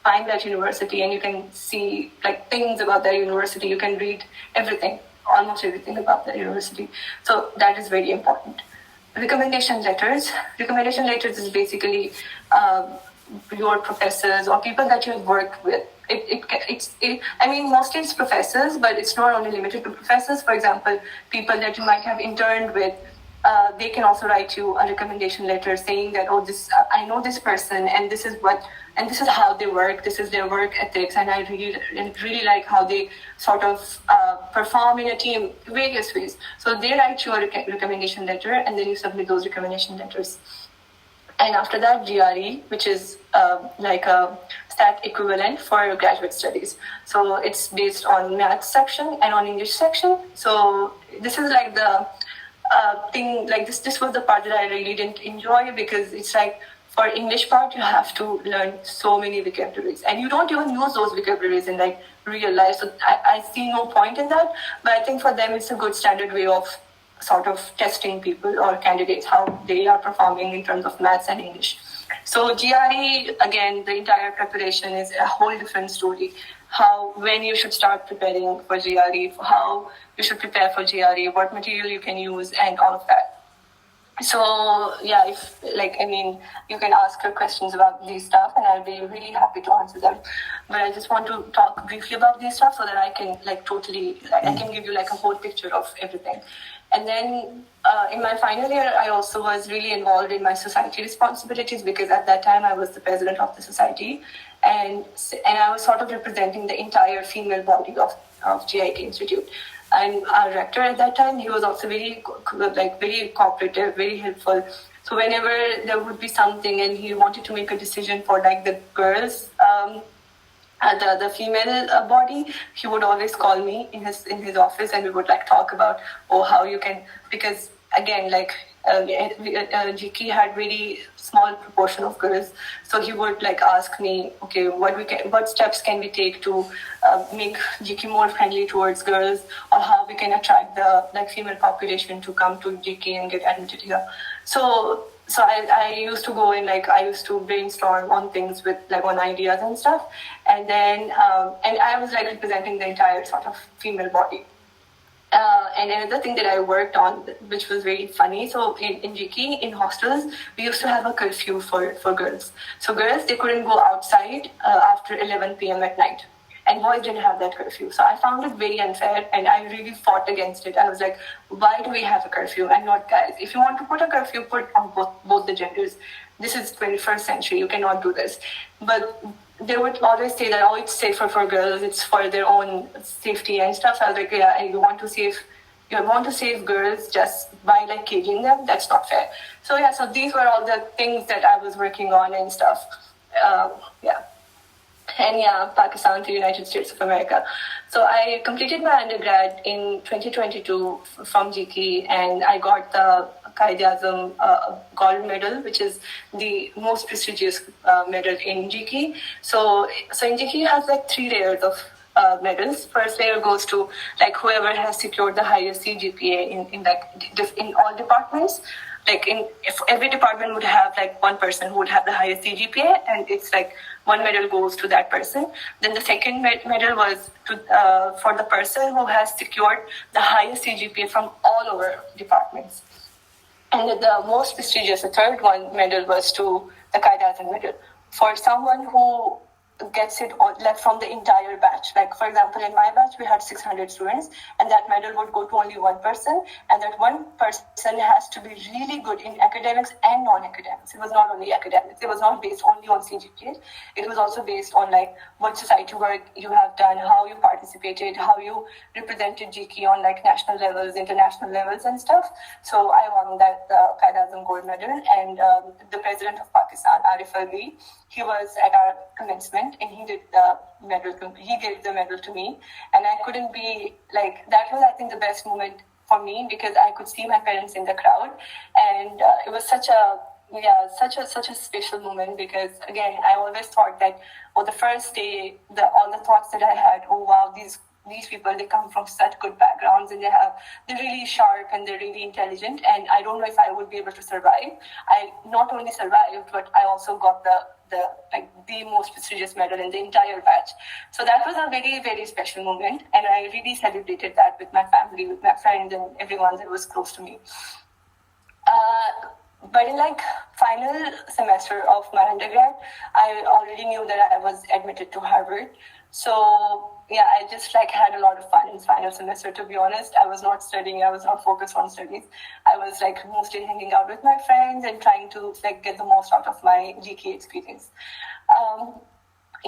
find that university, and you can see things about that university. You can read everything, almost everything about that university. So that is very important. Recommendation letters. Recommendation letters is basically your professors or people that you have worked with. I mean, mostly it's professors, but it's not only limited to professors. For example, people that you might have interned with, they can also write you a recommendation letter saying that, I know this person, and this is how they work. This is their work ethics, and I really like how they sort of perform in a team, various ways. So they write you a recommendation letter, and then you submit those recommendation letters. And after that, GRE, which is like a STAT equivalent for graduate studies. So it's based on math section and on English section. So this is the thing, this was the part that I really didn't enjoy, because it's for English part, you have to learn so many vocabularies, and you don't even use those vocabularies in real life. So I see no point in that, but I think for them it's a good standard way of sort of testing people or candidates, how they are performing in terms of maths and English. So GRE, again, the entire preparation is a whole different story. When you should start preparing for GRE, how you should prepare for GRE, what material you can use, and all of that. So yeah, you can ask your questions about these stuff, and I'll be really happy to answer them. But I just want to talk briefly about these stuff so that I can I can give you a whole picture of everything. And then in my final year, I also was really involved in my society responsibilities, because at that time I was the president of the society, and I was sort of representing the entire female body of GIT Institute. And our rector at that time, he was also very cooperative, very helpful. So whenever there would be something and he wanted to make a decision for the girls, the female body, he would always call me in his office, and we would talk about how you can, because again GK had very small proportion of girls, so he would ask me, okay, what steps can we take to make GK more friendly towards girls, or how we can attract the female population to come to GK and get admitted here. So I used to go and I used to brainstorm on things with on ideas and stuff, and then and I was representing the entire sort of female body. And another thing that I worked on, which was very funny, so in GK, in hostels, we used to have a curfew for girls. So girls, they couldn't go outside after 11 p.m. at night. And boys didn't have that curfew. So I found it very unfair, and I really fought against it. I was like, why do we have a curfew and not guys? If you want to put a curfew, put on both the genders. This is 21st century. You cannot do this. But they would always say that, it's safer for girls. It's for their own safety and stuff. I was like, yeah, you want to save girls just by caging them? That's not fair. So yeah, so these were all the things that I was working on and stuff. Yeah. And yeah, Pakistan to United States of America. So I completed my undergrad in 2022 from GK, and I got the Qaid-e-Azam gold medal, which is the most prestigious medal in GK. So in GK has 3 layers of medals. First layer goes to whoever has secured the highest CGPA in all departments. If every department would have one person who would have the highest CGPA, and it's one medal goes to that person. Then the second medal was for the person who has secured the highest CGPA from all over departments. And the most prestigious, the third medal was to the Qaid-e-Azam medal, for someone who gets it all, like from the entire batch. Like, for example, in my batch, we had 600 students, and that medal would go to only one person, and that one person has to be really good in academics and non-academics. It was not only academics. It was not based only on CGPA. It was also based on like what society work you have done, how you participated, how you represented GK on like national levels, international levels and stuff. So I won that Qaeda-Azam gold medal, and the president of Pakistan, Arif Ali, he was at our commencement, and he did the medal. He gave the medal to me, and I couldn't be like that. Was, I think, the best moment for me because I could see my parents in the crowd, and it was such a special moment because again, I always thought that the first day, all the thoughts that I had, oh wow, these people, they come from such good backgrounds and they're really sharp and they're really intelligent, and I don't know if I would be able to survive. I not only survived, but I also got the most prestigious medal in the entire batch. So that was a very, very special moment, and I really celebrated that with my family, with my friends, and everyone that was close to me. But in like final semester of my undergrad, I already knew that I was admitted to Harvard. So yeah, I just like had a lot of fun in final semester. To be honest, I was not studying. I was not focused on studies. I was like mostly hanging out with my friends and trying to like get the most out of my GK experience.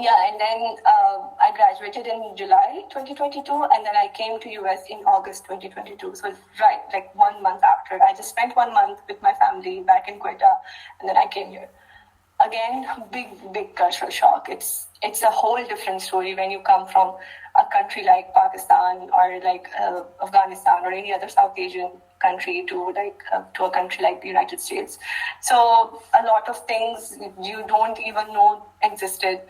And then I graduated in July 2022, and then I came to US in August 2022. So right, like 1 month after. I just spent 1 month with my family back in Quetta, and then I came here. Again, big cultural shock. It's a whole different story when you come from a country like Pakistan or like Afghanistan or any other South Asian country to a country like the United States. So a lot of things you don't even know existed.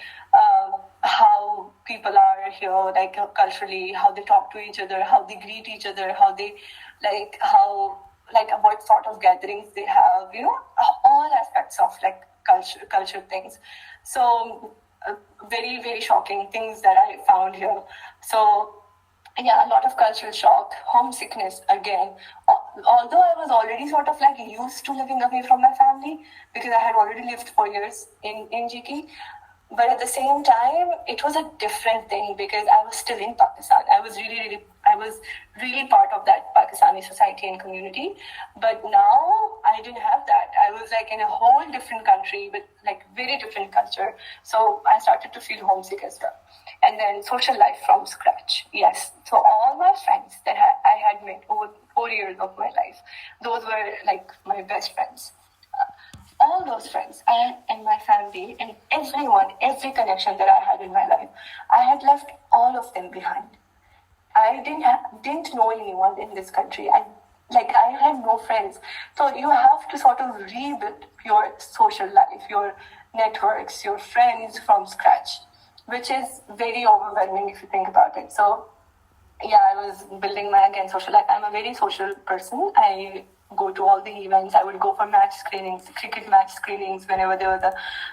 How people are here, like culturally, how they talk to each other, how they greet each other, how they what sort of gatherings they have, all aspects of like culture things. So very, very shocking things that I found here. So yeah, a lot of cultural shock, homesickness again. Although I was already sort of like used to living away from my family because I had already lived 4 years in GK. But at the same time, it was a different thing because I was still in Pakistan. I was really part of that Pakistani society and community. But now I didn't have that. I was like in a whole different country with like very different culture. So I started to feel homesick as well. And then social life from scratch. Yes. So all my friends that I had met over 4 years of my life, those were like my best friends. All those friends and my family and every connection that I had in my life, I had left all of them behind. I didn't know anyone in this country. I had no friends. So you have to sort of rebuild your social life, your networks, your friends from scratch, which is very overwhelming if you think about it. So yeah, I was building my social life. I'm a very social person. I go to all the events. I would go for match screenings, cricket match screenings, whenever there was a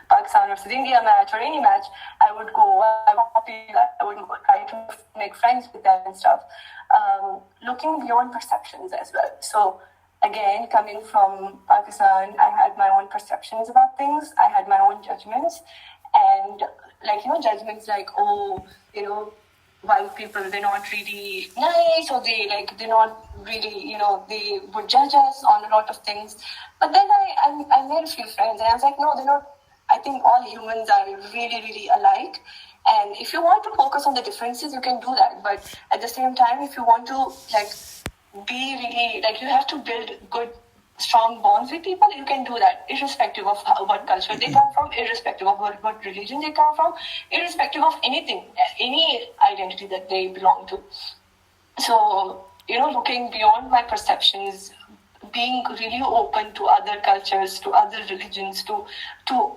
Pakistan versus India match or any match, I would go. I would try to make friends with them and stuff. Looking beyond perceptions as well. So again, coming from Pakistan, I had my own perceptions about things. I had my own judgments. And judgments like, white people, they're not really nice, or they're not really, they would judge us on a lot of things. But then I made a few friends, and I was like, no, they're not. I think all humans are really, really alike. And if you want to focus on the differences, you can do that. But at the same time, if you want to be really, you have to build good, strong bonds with people, you can do that, irrespective of what culture they come from, irrespective of what religion they come from, irrespective of anything, any identity that they belong to. So, looking beyond my perceptions, being really open to other cultures, to other religions, to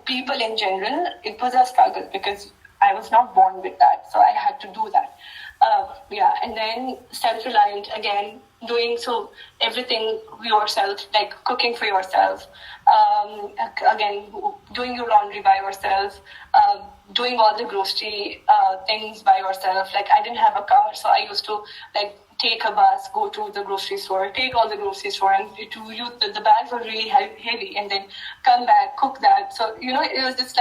people in general, it was a struggle because I was not born with that. So I had to do that. And then self-reliant, again, doing everything yourself, like cooking for yourself, again, doing your laundry by yourself, doing all the grocery things by yourself. Like I didn't have a car, so I used to take a bus, go to the grocery store, take all the grocery store, and the bags were really heavy, and then come back, cook that. So, it was just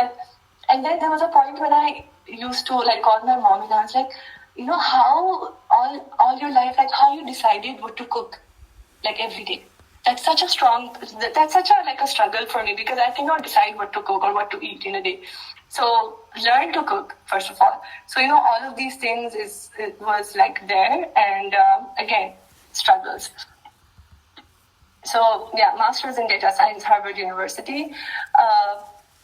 And then there was a point when I used to like call my mom and I was like, how all your life, like how you decided what to cook, like every day. That's such a struggle for me because I cannot decide what to cook or what to eat in a day. So learn to cook, first of all. So, all of these things it was like there, and again, struggles. So yeah, master's in data science, Harvard University.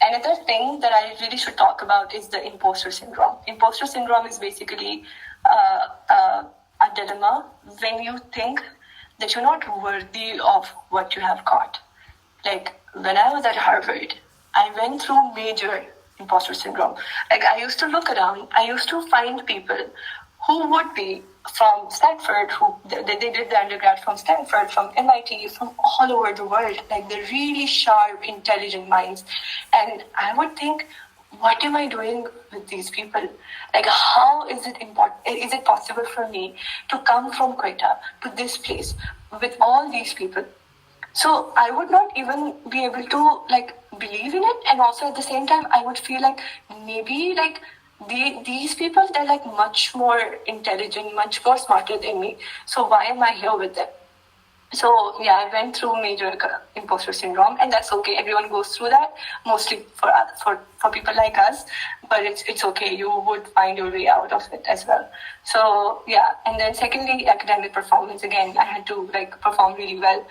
Another thing that I really should talk about is the imposter syndrome. Imposter syndrome is basically a dilemma when you think that you're not worthy of what you have got. Like when I was at Harvard, I went through major imposter syndrome. Like I used to look around, I used to find people who would be from Stanford, who they did the undergrad from Stanford, from MIT, from all over the world, like the really sharp, intelligent minds. And I would think, what am I doing with these people? Like, how is it possible for me to come from Quetta to this place with all these people? So I would not even be able to like believe in it. And also at the same time, I would feel like maybe like these people, they're like much more intelligent, much more smarter than me. So why am I here with them? So yeah, I went through major imposter syndrome, and that's okay. Everyone goes through that, mostly for people like us. But it's okay. You would find your way out of it as well. So yeah, and then secondly, academic performance. Again, I had to like perform really well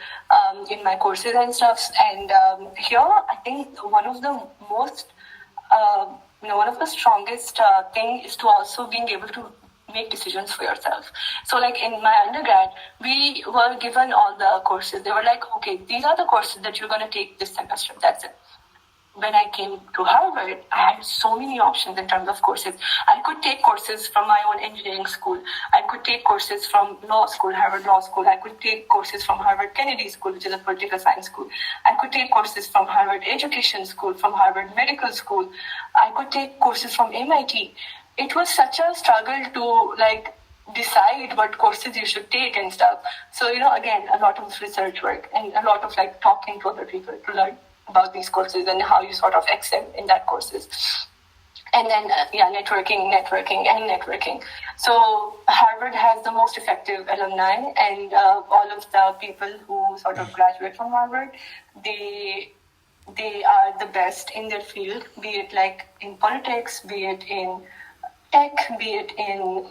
in my courses and stuff. And here, I think one of the most one of the strongest thing is to also being able to make decisions for yourself. So like in my undergrad, we were given all the courses. They were like, okay, these are the courses that you're going to take this semester. That's it. When I came to Harvard, I had so many options in terms of courses. I could take courses from my own engineering school. I could take courses from law school, Harvard Law School. I could take courses from Harvard Kennedy School, which is a political science school. I could take courses from Harvard Education School, from Harvard Medical School. I could take courses from MIT. It was such a struggle to like decide what courses you should take and stuff. So, again, a lot of research work and a lot of like talking to other people to learn about these courses and how you sort of excel in that courses. And then, networking. So Harvard has the most effective alumni, and all of the people who sort of graduate from Harvard, they are the best in their field, be it like in politics, be it in tech, be it in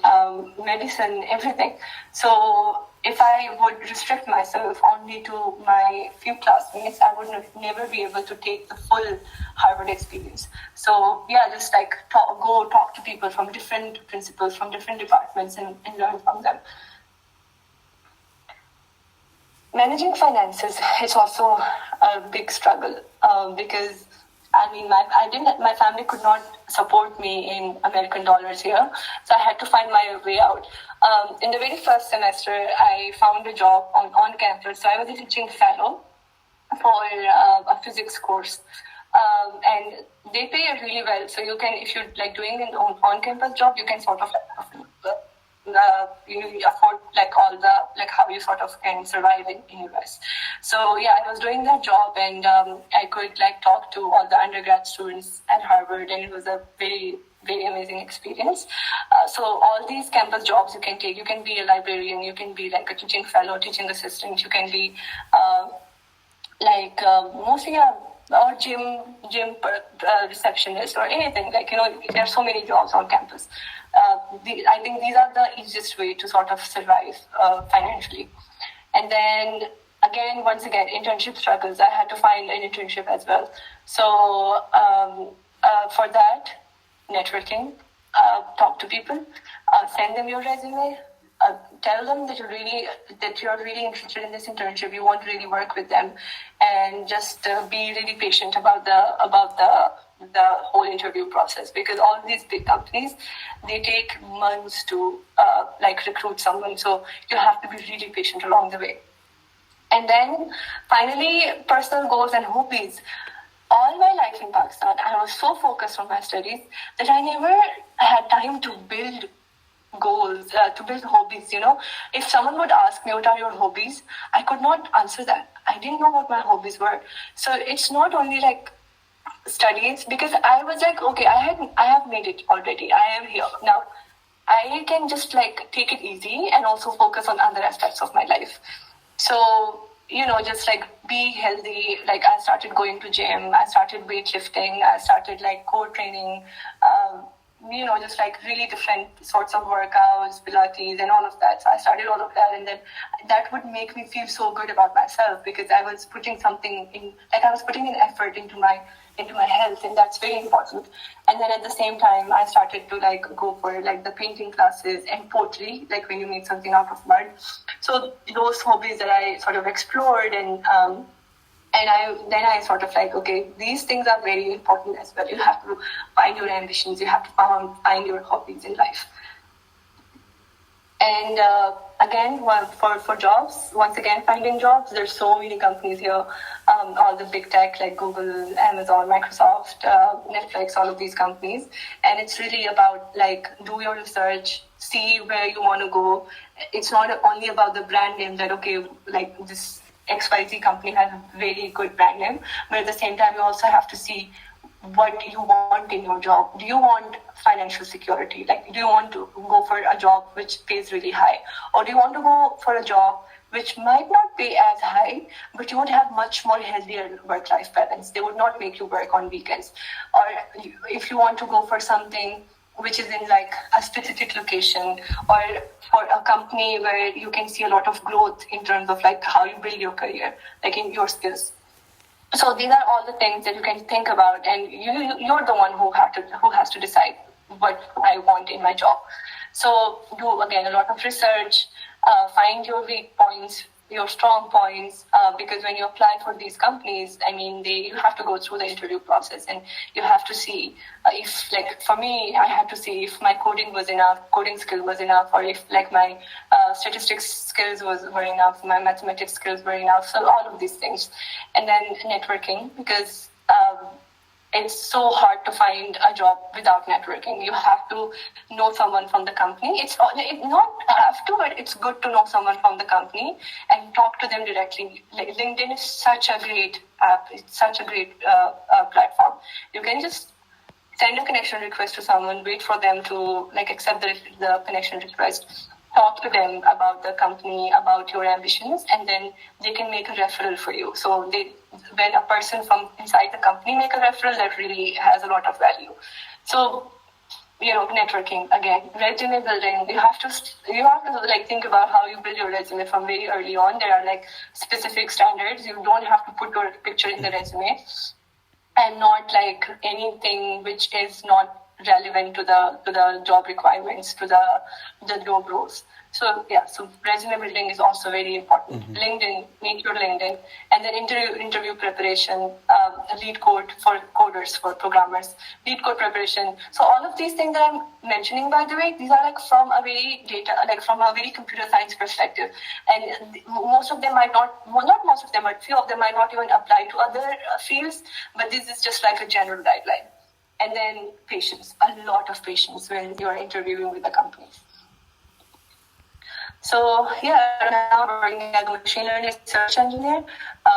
medicine, everything. So if I would restrict myself only to my few classmates, I would never be able to take the full Harvard experience. So yeah, just like go talk to people from different principals, from different departments and learn from them. Managing finances is also a big struggle because my family could not support me in American dollars here, so I had to find my way out. In the very first semester, I found a job on campus. So I was a teaching fellow for a physics course, and they pay really well. So you can, if you're like doing an on-campus job, you can sort of afford like all the like how you sort of can survive in US. So yeah, I was doing that job, and I could like talk to all the undergrad students at Harvard, and it was a very, very amazing experience. So all these campus jobs you can take. You can be a librarian, you can be like a teaching fellow, teaching assistant, you can be mostly or gym receptionist or anything. Like, there are so many jobs on campus. I think these are the easiest way to sort of survive financially. And then once again, internship struggles. I had to find an internship as well. So for that, networking, talk to people, send them your resume, tell them that you're really interested in this internship. You want to really work with them, and just be really patient about the whole interview process, because all these big companies, they take months to recruit someone. So you have to be really patient along the way. And then finally, personal goals and hobbies. All my life in Pakistan, I was so focused on my studies that I never had time to build goals, to build hobbies. If someone would ask me, what are your hobbies? I could not answer that. I didn't know what my hobbies were. So it's not only like studies, because I was like, okay, I have made it already. I am here now. I can just like take it easy and also focus on other aspects of my life. So, just like be healthy. Like I started going to gym, I started weightlifting, I started like core training, just like really different sorts of workouts, Pilates and all of that. So I started all of that, and then that would make me feel so good about myself because I was putting something in, like I was putting an effort into my health, and that's very important. And then at the same time, I started to like go for like the painting classes and pottery, like when you make something out of mud. So those hobbies that I sort of explored, and I sort of like, okay, these things are very important as well. You have to find your ambitions, you have to find your hobbies in life. And again, for jobs, once again, finding jobs, there's so many companies here, all the big tech like Google, Amazon, Microsoft, Netflix, all of these companies. And it's really about like, do your research, see where you want to go. It's not only about the brand name that, okay, like this XYZ company has a very good brand name, but at the same time, you also have to see what you want in your job. Do you want financial security? Like, do you want to go for a job which pays really high? Or do you want to go for a job which might not pay as high, but you would have much more healthier work-life balance? They would not make you work on weekends. Or if you want to go for something which is in like a specific location, or for a company where you can see a lot of growth in terms of like how you build your career, like in your skills. So these are all the things that you can think about, and you're the one who has to decide what I want in my job. So do again a lot of research, find your weak points, your strong points, because when you apply for these companies, I mean, you have to go through the interview process, and you have to see if, like for me, I had to see if my coding skill was enough, or if like my statistics skills were enough, my mathematics skills were enough. So all of these things, and then networking, because it's so hard to find a job without networking. You have to know someone from the company. It's not have to, but it's good to know someone from the company and talk to them directly. Like LinkedIn is such a great app. It's such a great platform. You can just send a connection request to someone, wait for them to like accept the connection request, talk to them about the company, about your ambitions, and then they can make a referral for you. So when a person from inside the company make a referral, that really has a lot of value. So, networking, again, resume building, you have to like think about how you build your resume from very early on. There are like specific standards. You don't have to put your picture in the resume, and not like anything which is not relevant to the job requirements, to the job roles. So resume building is also very important. Mm-hmm. LinkedIn, make your LinkedIn, and then interview preparation, lead code for coders, for programmers, lead code preparation. So all of these things that I'm mentioning, by the way, these are like from a very computer science perspective, and most of them might not most of them, but few of them might not even apply to other fields. But this is just like a general guideline. And then patience, a lot of patience when you are interviewing with the companies. So now I'm working as a machine learning research engineer,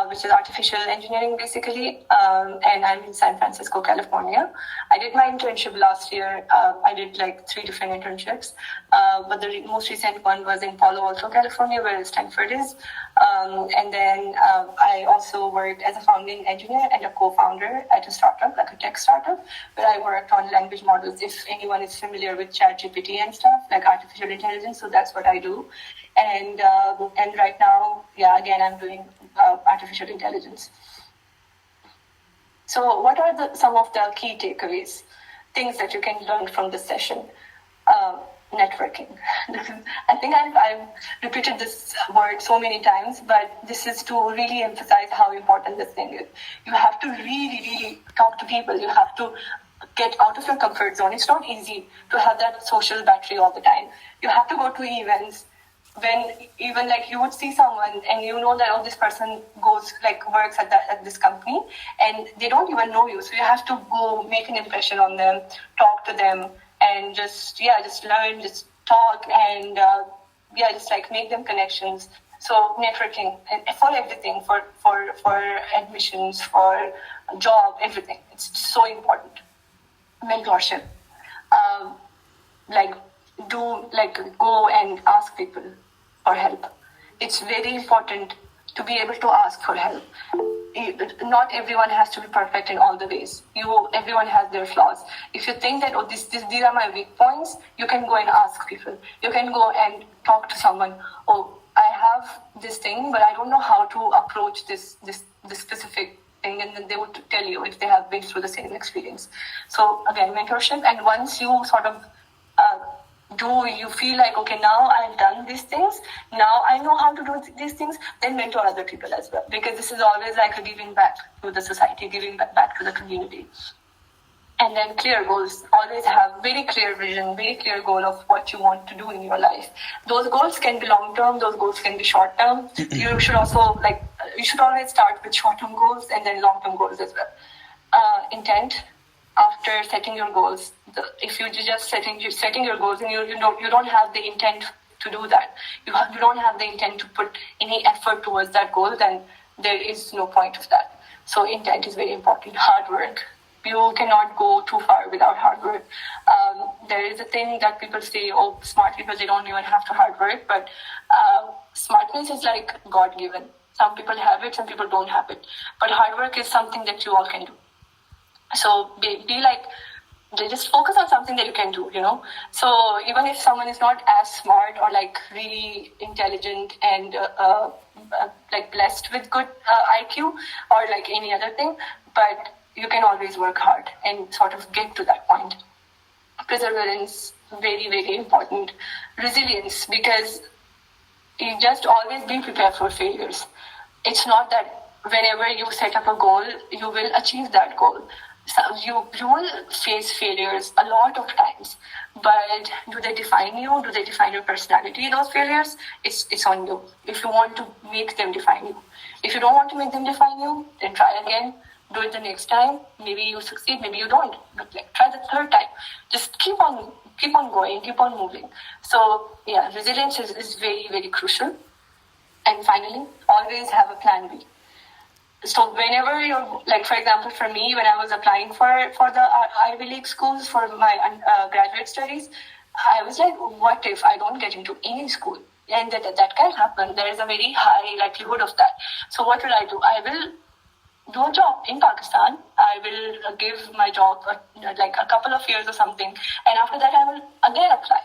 which is artificial engineering basically, and I'm in San Francisco, California. I did my internship last year. I did like 3 different internships, but the most recent one was in Palo Alto, California, where Stanford is. And then I also worked as a founding engineer and a co-founder at a startup, like a tech startup, where I worked on language models. If anyone is familiar with ChatGPT and stuff, like artificial intelligence, so that's what I do. And right now, again, I'm doing artificial intelligence. So what are some of the key takeaways, things that you can learn from this session? Networking. I think I've repeated this word so many times, but this is to really emphasize how important this thing is. You have to really, really talk to people. You have to get out of your comfort zone. It's not easy to have that social battery all the time. You have to go to events when even like you would see someone and you know that this person works at this company and they don't even know you. So you have to go make an impression on them, talk to them, and just learn, just talk, and just like make them connections. So networking for everything, for admissions, for job, everything. It's so important. Mentorship. Go and ask people for help. It's very important to be able to ask for help. Not everyone has to be perfect in all the ways. Everyone has their flaws. If you think that these are my weak points, you can go and ask people. You can go and talk to someone. Oh, I have this thing, but I don't know how to approach this specific thing, and then they would tell you if they have been through the same experience. So again, mentorship. And once you sort of you feel like, okay, now I've done these things, now I know how to do these things, then mentor other people as well. Because this is always like a giving back to the society, giving back to the community. And then clear goals. Always have very clear vision, very clear goal of what you want to do in your life. Those goals can be long-term, those goals can be short-term. You should also, you should always start with short-term goals and then long-term goals as well. Intent. After setting your goals, if you're just setting your goals and you don't have the intent to do that, you don't have the intent to put any effort towards that goal, then there is no point of that. So intent is very important. Hard work. You cannot go too far without hard work. There is a thing that people say, oh, smart people, they don't even have to hard work, but smartness is like God-given. Some people have it, some people don't have it. But hard work is something that you all can do. So be like, just focus on something that you can do, So even if someone is not as smart or like really intelligent and like blessed with good IQ or like any other thing, but you can always work hard and sort of get to that point. Perseverance, very, very important. Resilience, because you just always be prepared for failures. It's not that whenever you set up a goal, you will achieve that goal. So you will face failures a lot of times, but do they define you? Do they define your personality, those failures? It's on you. If you want to make them define you. If you don't want to make them define you, then try again. Do it the next time. Maybe you succeed, maybe you don't. But try the third time. Just keep on going, keep on moving. So yeah, resilience is very, very crucial. And finally, always have a plan B. So whenever you're, for example, for me, when I was applying for the Ivy League schools for my graduate studies, I was like, what if I don't get into any school? And that can happen. There is a very high likelihood of that. So what will I do? I will do a job in Pakistan. I will give my job a couple of years or something. And after that, I will again apply.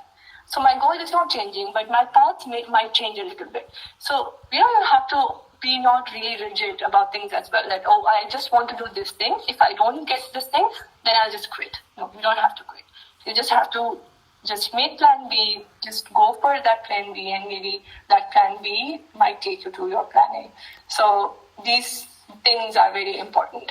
So my goal is not changing, but my path might change a little bit. So, you have to be not really rigid about things as well. That, oh, I just want to do this thing. If I don't get this thing, then I'll just quit. No, you don't have to quit. You just have to just make plan B, just go for that plan B, and maybe that plan B might take you to your plan A. So these things are very important.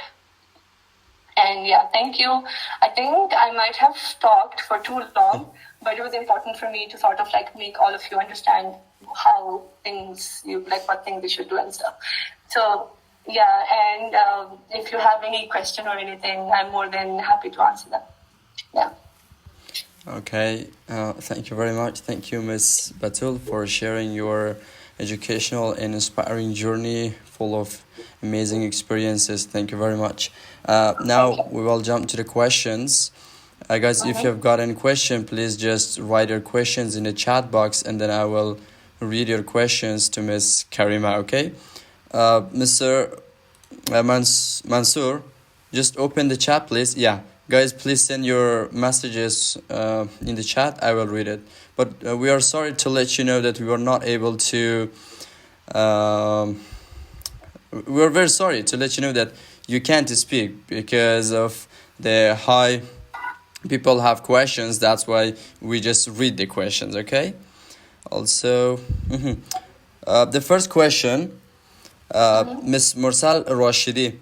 And yeah, thank you. I think I might have talked for too long, but it was important for me to sort of make all of you understand how things, what things we should do and stuff. So yeah, and if you have any question or anything, I'm more than happy to answer them. Yeah. Okay, thank you very much. Thank you, Ms. Batool, for sharing your educational and inspiring journey full of amazing experiences. Thank you very much. Now we will jump to the questions. Guys, if you have got any question, please just write your questions in the chat box, and then I will read your questions to Ms. Kareema, okay? Mr. Mansoor, just open the chat, please. Yeah, guys, please send your messages in the chat. I will read it. But we are sorry to let you know that we were not able to... we are very sorry to let you know that you can't speak because of the high... People have questions. That's why we just read the questions, okay? Also, the first question, Ms. Mursal Rashidi.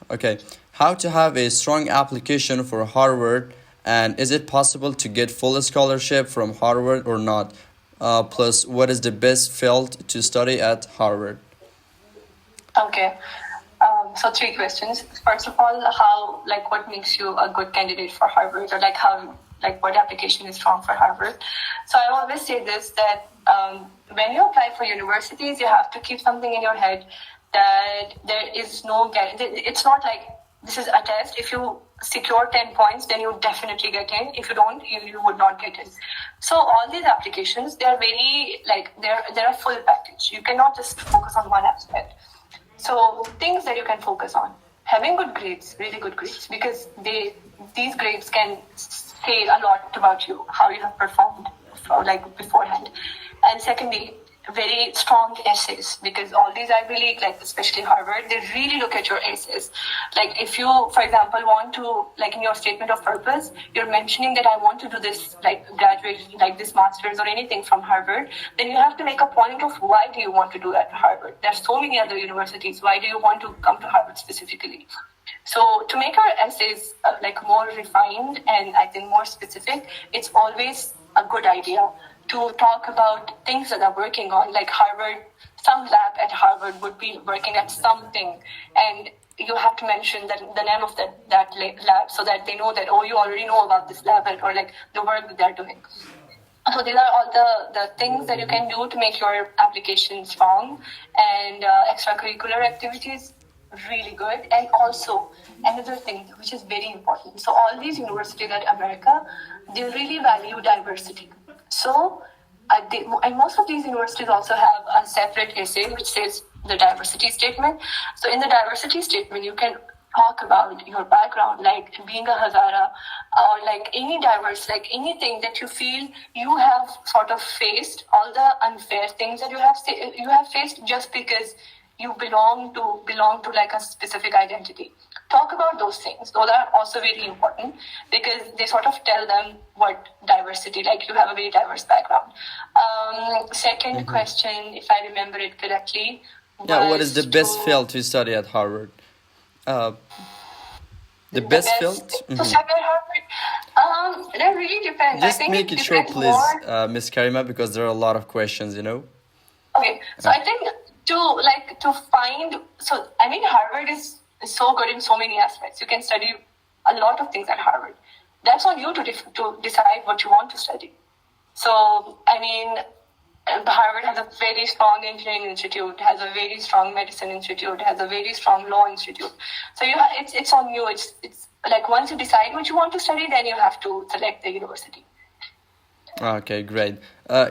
Okay, how to have a strong application for Harvard, and is it possible to get full scholarship from Harvard or not? Plus, what is the best field to study at Harvard? Okay. So 3 questions. First of all, how, what makes you a good candidate for Harvard, or how, what application is strong for Harvard? So I always say this, that when you apply for universities, you have to keep something in your head that there is no guarantee. It's not like this is a test. If you secure 10 points, then you definitely get in. If you don't, you would not get in. So all these applications, they're very they're a full package. You cannot just focus on one aspect. So things that you can focus on: having good grades, really good grades, because these grades can say a lot about you, how you have performed beforehand. And secondly, very strong essays, because all these Ivy League, especially Harvard, they really look at your essays. If you, for example, want to, in your statement of purpose, you're mentioning that I want to do this, graduate, this master's or anything from Harvard, then you have to make a point of why do you want to do that at Harvard. There's so many other universities. Why do you want to come to Harvard specifically? So to make our essays more refined and I think more specific, it's always a good idea to talk about things that are working on, like Harvard. Some lab at Harvard would be working at something, and you have to mention the name of that lab so that they know that, oh, you already know about this lab or the work that they're doing. So these are all the things that you can do to make your application strong, and extracurricular activities really good. And also another thing which is very important. So all these universities at America, they really value diversity. So, and most of these universities also have a separate essay which says the diversity statement. So in the diversity statement, you can talk about your background, like being a Hazara, or any diverse, anything that you feel you have sort of faced, all the unfair things that you have faced just because you belong to a specific identity. Talk about those things. Those are also very important because they sort of tell them what diversity, you have a very diverse background. Second question, if I remember it correctly. What is the best field to study at Harvard? The best field? To study at Harvard? That really depends. Just make it short, please, Miss Kareema, because there are a lot of questions, Okay, so I think to find, Harvard is so good in so many aspects. You can study a lot of things at Harvard. That's on you to decide what you want to study. So, Harvard has a very strong engineering institute, has a very strong medicine institute, has a very strong law institute. So it's on you. It's once you decide what you want to study, then you have to select the university. Okay, great.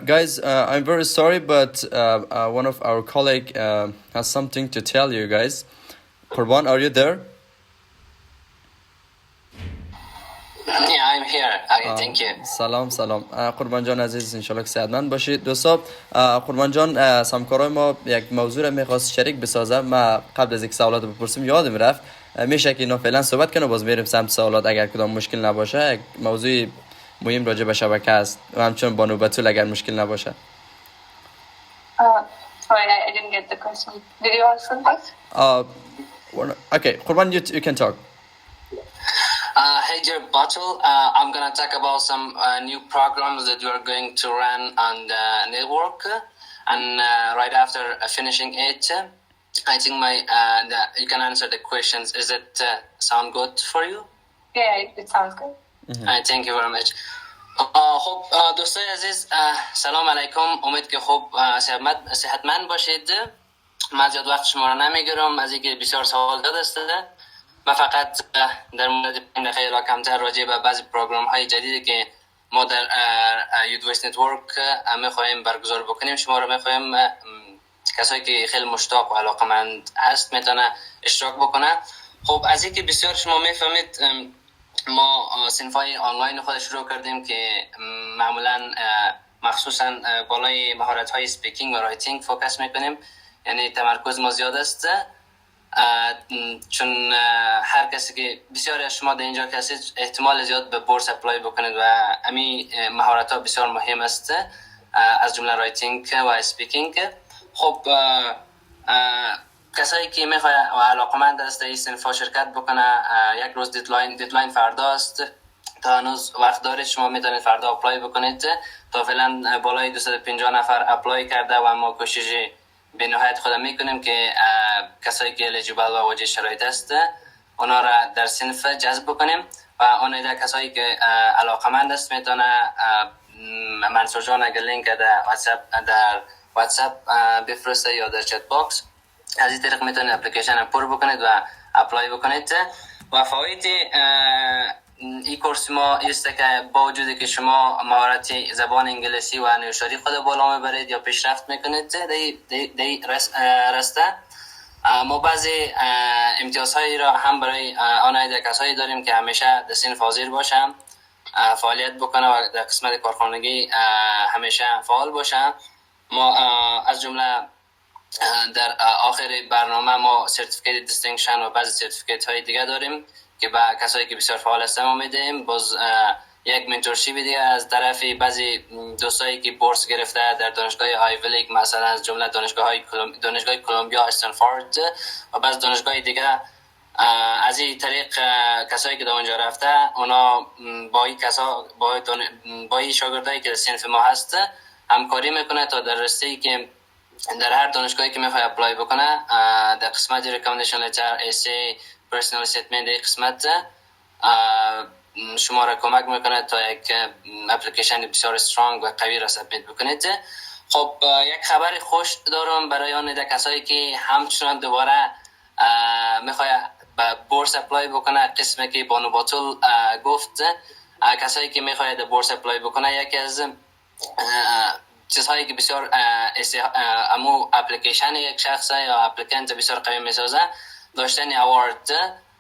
Guys, I'm very sorry, but one of our colleagues has something to tell you guys. Qurban, are you there? Yeah, I'm here. Okay, thank you. سلام قربان جان عزیز، انشالله که صحتمند باشید. دوستا، قربان جان سمکارای ما یک موضوع را میخواست شریک بسازه. ما قبل از یک سوالات بپرسیم یادم رفت. میشه که اینا فعلا صحبت کنه، باز میریم سمت سوالات اگر کدام مشکل نباشه. یک موضوع مهم راجع به شبکه است و همچنین بانو بتول اگر مشکل نباشه. Sorry, I didn't get the question. Did you ask something? Okay, Qurban, you can talk. Hey dear Batool, I'm gonna talk about some new programs that you are going to run on the network, and right after finishing it, I think you can answer the questions. Is it sound good for you? Yeah, it sounds good. Thank you very much. خب دوستای عزیز، سلام علیکم. امید که خوب صحتمند باشید. من زیاد وقت شما رو نمیگیرم از اینکه بسیار سوال داده است. من فقط در مورد 5 دقیقه یا کمتر راجع به بعضی پروگرام های جدیدی که ما در یودویس نتورک میخواهیم برگزار بکنیم شما رو میخواهیم کسایی که خیلی مشتاق و علاقمند هست میتونه اشتراک بکنه. خب از اینکه بسیار شما میفهمید ما صنفای آنلاین خود شروع کردیم که معمولا مخصوصا بالای مهارت های اسپیکینگ و رایتینگ فوکس میکنیم، یعنی تمرکز ما زیاد است، چون هر کسی که بسیاری از شما در اینجا هستید احتمال زیاد به بورس اپلای بکنید و همین مهارت ها بسیار مهم است، از جمله رایتینگ و اسپیکینگ. خب کسایی که میخواد و علاقمند است این صنفا شرکت بکنه، یک روز دیدلاین فردا است، تا هنوز وقت دارید شما میتونید فردا اپلای بکنید. تا فعلا بالای 250 نفر اپلای کرده و ما کوشش به نهایت خود میکنیم که کسایی که الیجیبل و واجد شرایط است اونا را در صنف جذب بکنیم و اون ایده کسایی که علاقمند است میتونه منصور جان اگر لینک در واتساپ بفرسته یا در چت باکس، از این طریق میتونید اپلیکیشن پر بکنید و اپلای بکنید. و فواید این کورس ما است که با وجودی که شما مهارت زبان انگلیسی و نوشتاری خود بالا میبرید یا پیشرفت میکنید دی راسته، ما بعضی امتیازهایی را هم برای آنها کسایی داریم که همیشه در صنف حاضر باشن، فعالیت بکنه و در قسمت کارخانگی همیشه فعال باشه. ما از جمله در آخر برنامه ما سرتیفیکیت دیستینکشن و بعضی سرتیفیکیت های دیگه داریم که به کسایی که بسیار فعال هستن ما میدیم. باز یک منتورشیپ دیگه از طرف بعضی دوستایی که بورس گرفته در دانشگاه آیوی لیگ، مثلا از جمله دانشگاه کلمبیا، استنفورد و بعض دانشگاه دیگه، از این طریق کسایی که در اونجا رفته اونا با این شاگردایی که در صنف ما هست همکاری میکنه تا در رشته‌ای که در هر دانشگاهی که میخواد اپلای بکنه در قسمت ریکامندیشن لتر، ایسی، پرسونال استیتمنت، در قسمت شما را کمک میکنه تا یک اپلیکیشن بسیار استرانگ و قوی را سابمیت بکنید. خب یک خبر خوش دارم برای آن کسایی که همچنان دوباره میخواد به بورس اپلای بکنه، قسمی که بانو باتول گفت، کسایی که میخواد بورس اپلای بکنه یکی از چیزهایی که بسیار امو اپلیکیشن یک شخص یا اپلیکنت بسیار قوی میسازه داشتن هاروارد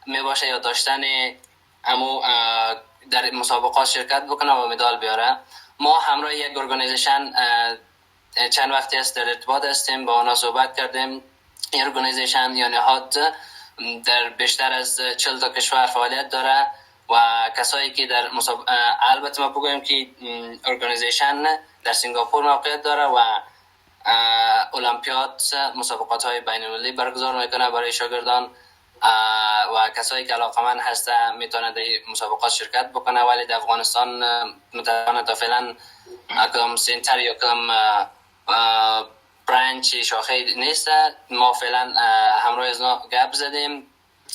میباشه یا داشتن امو در مسابقات شرکت بکنه و مدال بیاره. ما همراه یک ارگانیزیشن چند وقتی است در ارتباط هستیم، با اونا صحبت کردیم. این ارگانیزیشن یا نهاد در بیشتر از 40 تا کشور فعالیت داره و کسایی که در البته ما بگویم که ارگانیزیشن در سنگاپور موقعیت داره و المپیاد مسابقات های بین المللی برگزار میکنه برای شاگردان و کسایی که علاقمند هسته میتونه در مسابقات شرکت بکنه. ولی در افغانستان متاسفانه تا فعلا کدام سنتر یا کدام برانچ شاخه نیست. ما فعلا همراه از اونا گپ زدیم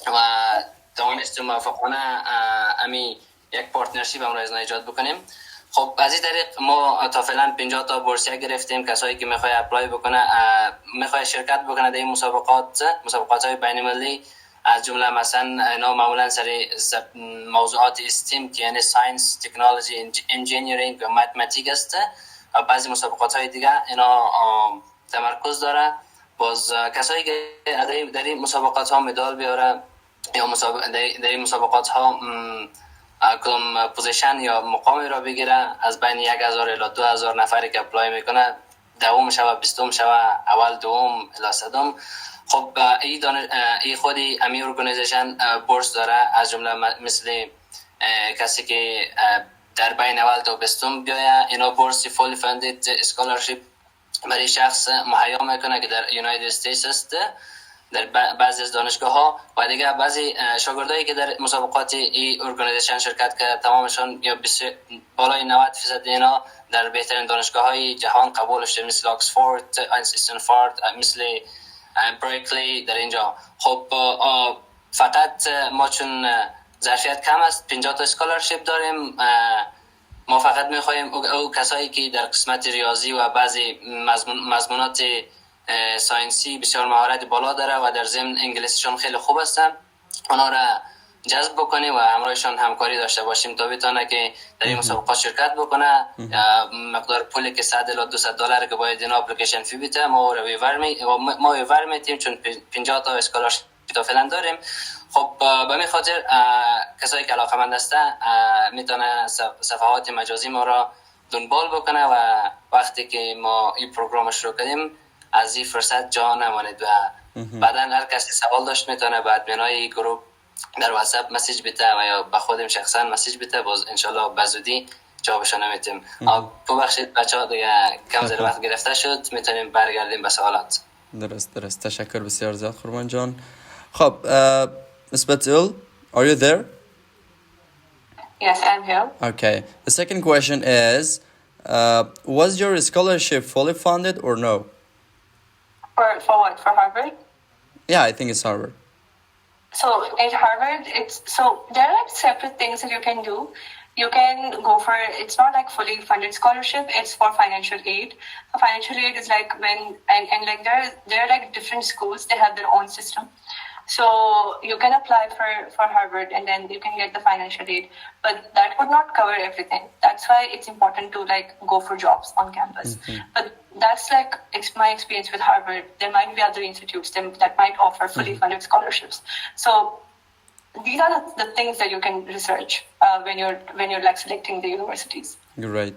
و توانستیم موفقانه امی یک پارتنرشیپ همراه از اونا ایجاد بکنیم. خب از این طریق ما تا فعلا 50 تا بورسیه گرفتیم. کسایی که میخواد اپلای بکنه، میخواد شرکت بکنه در این مسابقات های بین المللی، از جمله مثلا اینا معمولا سر موضوعات استیم که یعنی ساینس، تکنولوژی، انجینیرینگ و متماتیک است و بعضی مسابقات های دیگه اینا تمرکز داره. باز کسایی که در این مسابقات ها مدال بیاره یا در این مسابقات ها کدام پوزیشن یا مقامی را بگیره، از بین 1000 الی 2000 نفری که اپلای میکنه دوم شوه، بیستم شوه، اول دوم الی صدم. خب این خودی امی ارگانیزیشن بورس داره، از جمله مثل کسی که در بین اول تا بیستم بیایه اینا بورس فول فاندد اسکولارشیپ برای شخص مهیا میکنه که در یونایتد استیتس است در بعضی از دانشگاه ها و دیگه بعضی شاگردایی که در مسابقات این ارگانیزیشن شرکت کرده تمامشون یا بالای 90% اینا در بهترین دانشگاه های جهان قبول شده، مثل آکسفورد، استنفورد، مثل برکلی در اینجا. خب فقط ما چون ظرفیت کم است 50 تا اسکولارشیپ داریم، ما فقط میخوایم او کسایی که در قسمت ریاضی و بعضی مضمونات ساینسی بسیار مهارت بالا داره و در ضمن انگلیسیشون خیلی خوب هستن اونا را جذب بکنیم و همراهشون همکاری داشته باشیم تا بتونه که در این مسابقات شرکت بکنه. مقدار پولی که $100 الی $200 که باید اینا اپلیکیشن فی بده ما ویور میتیم چون 50 تا اسکولارشیپ تا فعلا داریم. خب به می خاطر کسایی که علاقه‌مند هستن میتونه صفحات مجازی ما را دنبال بکنه و وقتی که ما این پروگرام شروع کردیم از این فرصت جا نمانید و بعدا هر کسی سوال داشت میتونه به ادمینای گروه در واتساپ مسیج بده و یا به خودم شخصا مسیج بده. باز انشالله بزودی جوابشو نمیتیم. ببخشید بچه‌ها دیگه کم زیر وقت گرفته شد، میتونیم برگردیم به سوالات. درست تشکر بسیار زیاد خورمان جان. خب Ms. Batool, are you there? Yes, I'm here. Okay. The second question is, was your scholarship fully funded or no? For what? For Harvard? Yeah, I think it's Harvard. So at Harvard, there are separate things that you can do. you can go for, it's not like fully funded scholarship, it's for financial aid. So financial aid is like when, and like there are like different schools, they have their own system. So you can apply for Harvard and then you can get the financial aid, but that would not cover everything. That's why it's important to like go for jobs on campus. But that's like my experience with Harvard. There might be other institutes that might offer fully funded scholarships. So these are the things that you can research when you're like selecting the universities. Great.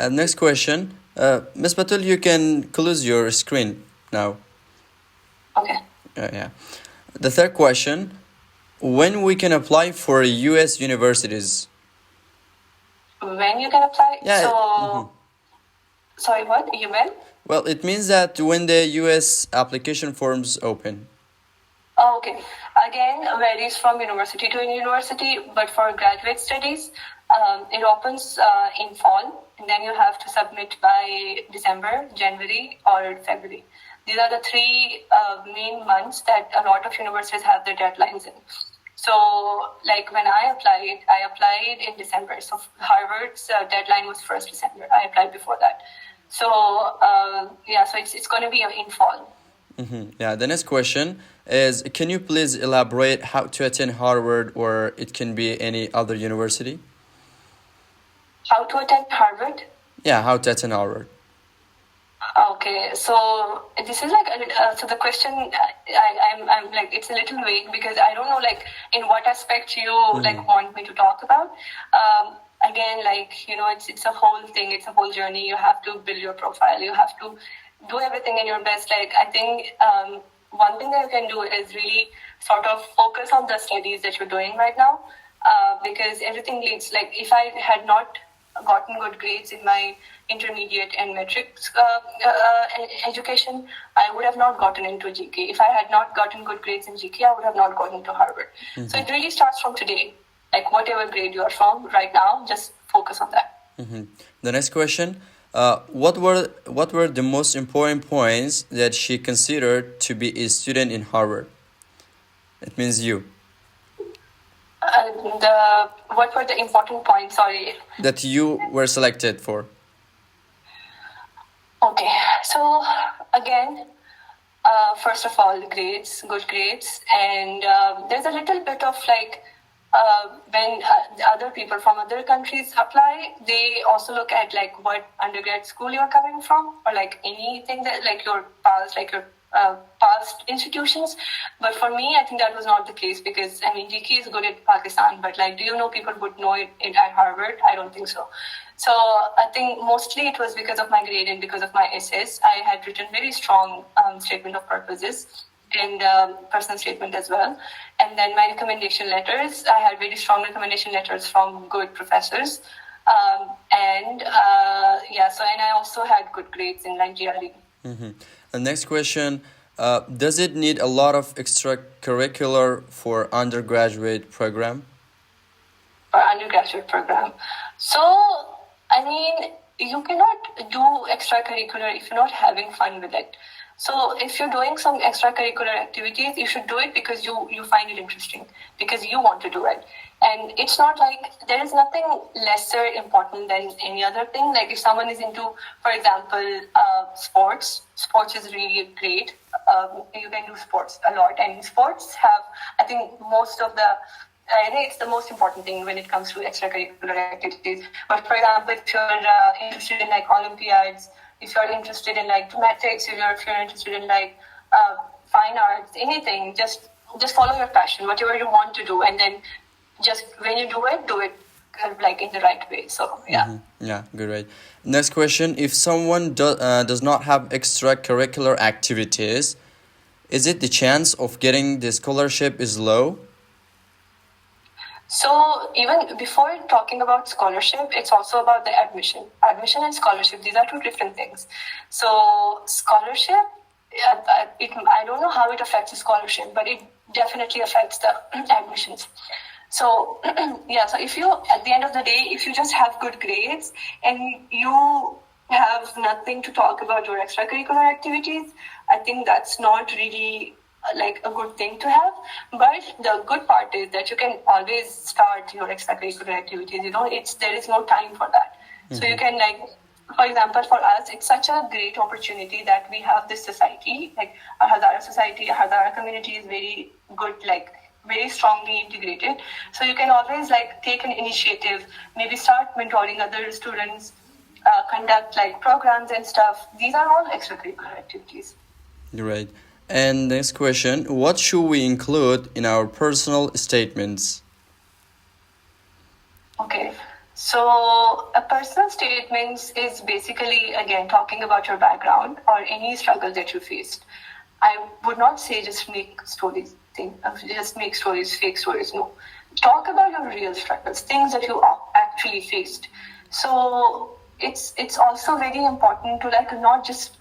Next question, Ms. Batool, you can close your screen now. Okay. Yeah. The third question, when we can apply for U.S. universities? When you can apply? Yeah. So, sorry, what? You meant? Well, it means that when the U.S. application forms open. Oh, okay. Again, varies from university to university, but for graduate studies, it opens in fall, and then you have to submit by December, January, or February. These are the three main months that a lot of universities have their deadlines in. So, like when I applied in December. So Harvard's deadline was 1st December. I applied before that. So, so it's going to be in fall. Yeah, the next question is, can you please elaborate how to attend Harvard, or it can be any other university? How to attend Harvard? Yeah, how to attend Harvard. Okay, so this is like so the question. I'm like, it's a little vague because I don't know like in what aspect you like want me to talk about. Again, like, you know, it's a whole thing. It's a whole journey. You have to build your profile. You have to do everything in your best. Like, I think one thing that you can do is really sort of focus on the studies that you're doing right now, because everything leads. Like, if I had not gotten good grades in my intermediate and metrics education, I would have not gotten into GK. If I had not gotten good grades in GK, I would have not gotten to Harvard. So it really starts from today. Like, whatever grade you are from right now, just focus on that. The next question, what were the most important points that she considered to be a student in Harvard? It means you. What were the important points? Sorry. That you were selected for. Okay, so again, first of all, grades, good grades, and there's a little bit of like when other people from other countries apply, they also look at like what undergrad school you're coming from, or like anything that like your past institutions. But for me, I think that was not the case, because I mean, GK is good in Pakistan, but like, do you know people would know it at Harvard? I don't think so. So I think mostly it was because of my grade and because of my essays. I had written very strong statement of purposes and personal statement as well. And then my recommendation letters, I had very strong recommendation letters from good professors. And I also had good grades in like GRE. The next question, does it need a lot of extracurricular for undergraduate program? For undergraduate program. So, I mean, you cannot do extracurricular if you're not having fun with it. So if you're doing some extracurricular activities, you should do it because you find it interesting, because you want to do it. And it's not like there is nothing lesser important than any other thing. Like if someone is into, for example, sports is really great. You can do sports a lot. And sports have, I think, I think it's the most important thing when it comes to extracurricular activities. But for example, if you're interested in like Olympiads, if you're interested in like mathematics, if you're interested in like fine arts, anything, just follow your passion, whatever you want to do, and then just when you do it kind of like in the right way. So yeah. Yeah, great. Next question: if someone does not have extracurricular activities, is it the chance of getting the scholarship is low? So even before talking about scholarship, it's also about the admission. Admission and scholarship, these are two different things. So scholarship, I don't know how it affects the scholarship, but it definitely affects the admissions. So so if you, at the end of the day, if you just have good grades and you have nothing to talk about your extracurricular activities, I think that's not really like a good thing to have. But the good part is that you can always start your extracurricular activities. There is no time for that. So you can, like, for example, for us, it's such a great opportunity that we have this society, like our Hazara society, our Hazara community is very good, like very strongly integrated. So you can always like take an initiative, maybe start mentoring other students, conduct like programs and stuff. These are all extracurricular activities. Great. And next question, what should we include in our personal statements? Okay. So a personal statement is basically, again, talking about your background or any struggle that you faced. I would not say just make stories, fake stories. No. Talk about your real struggles, things that you actually faced. So it's also very important to like not just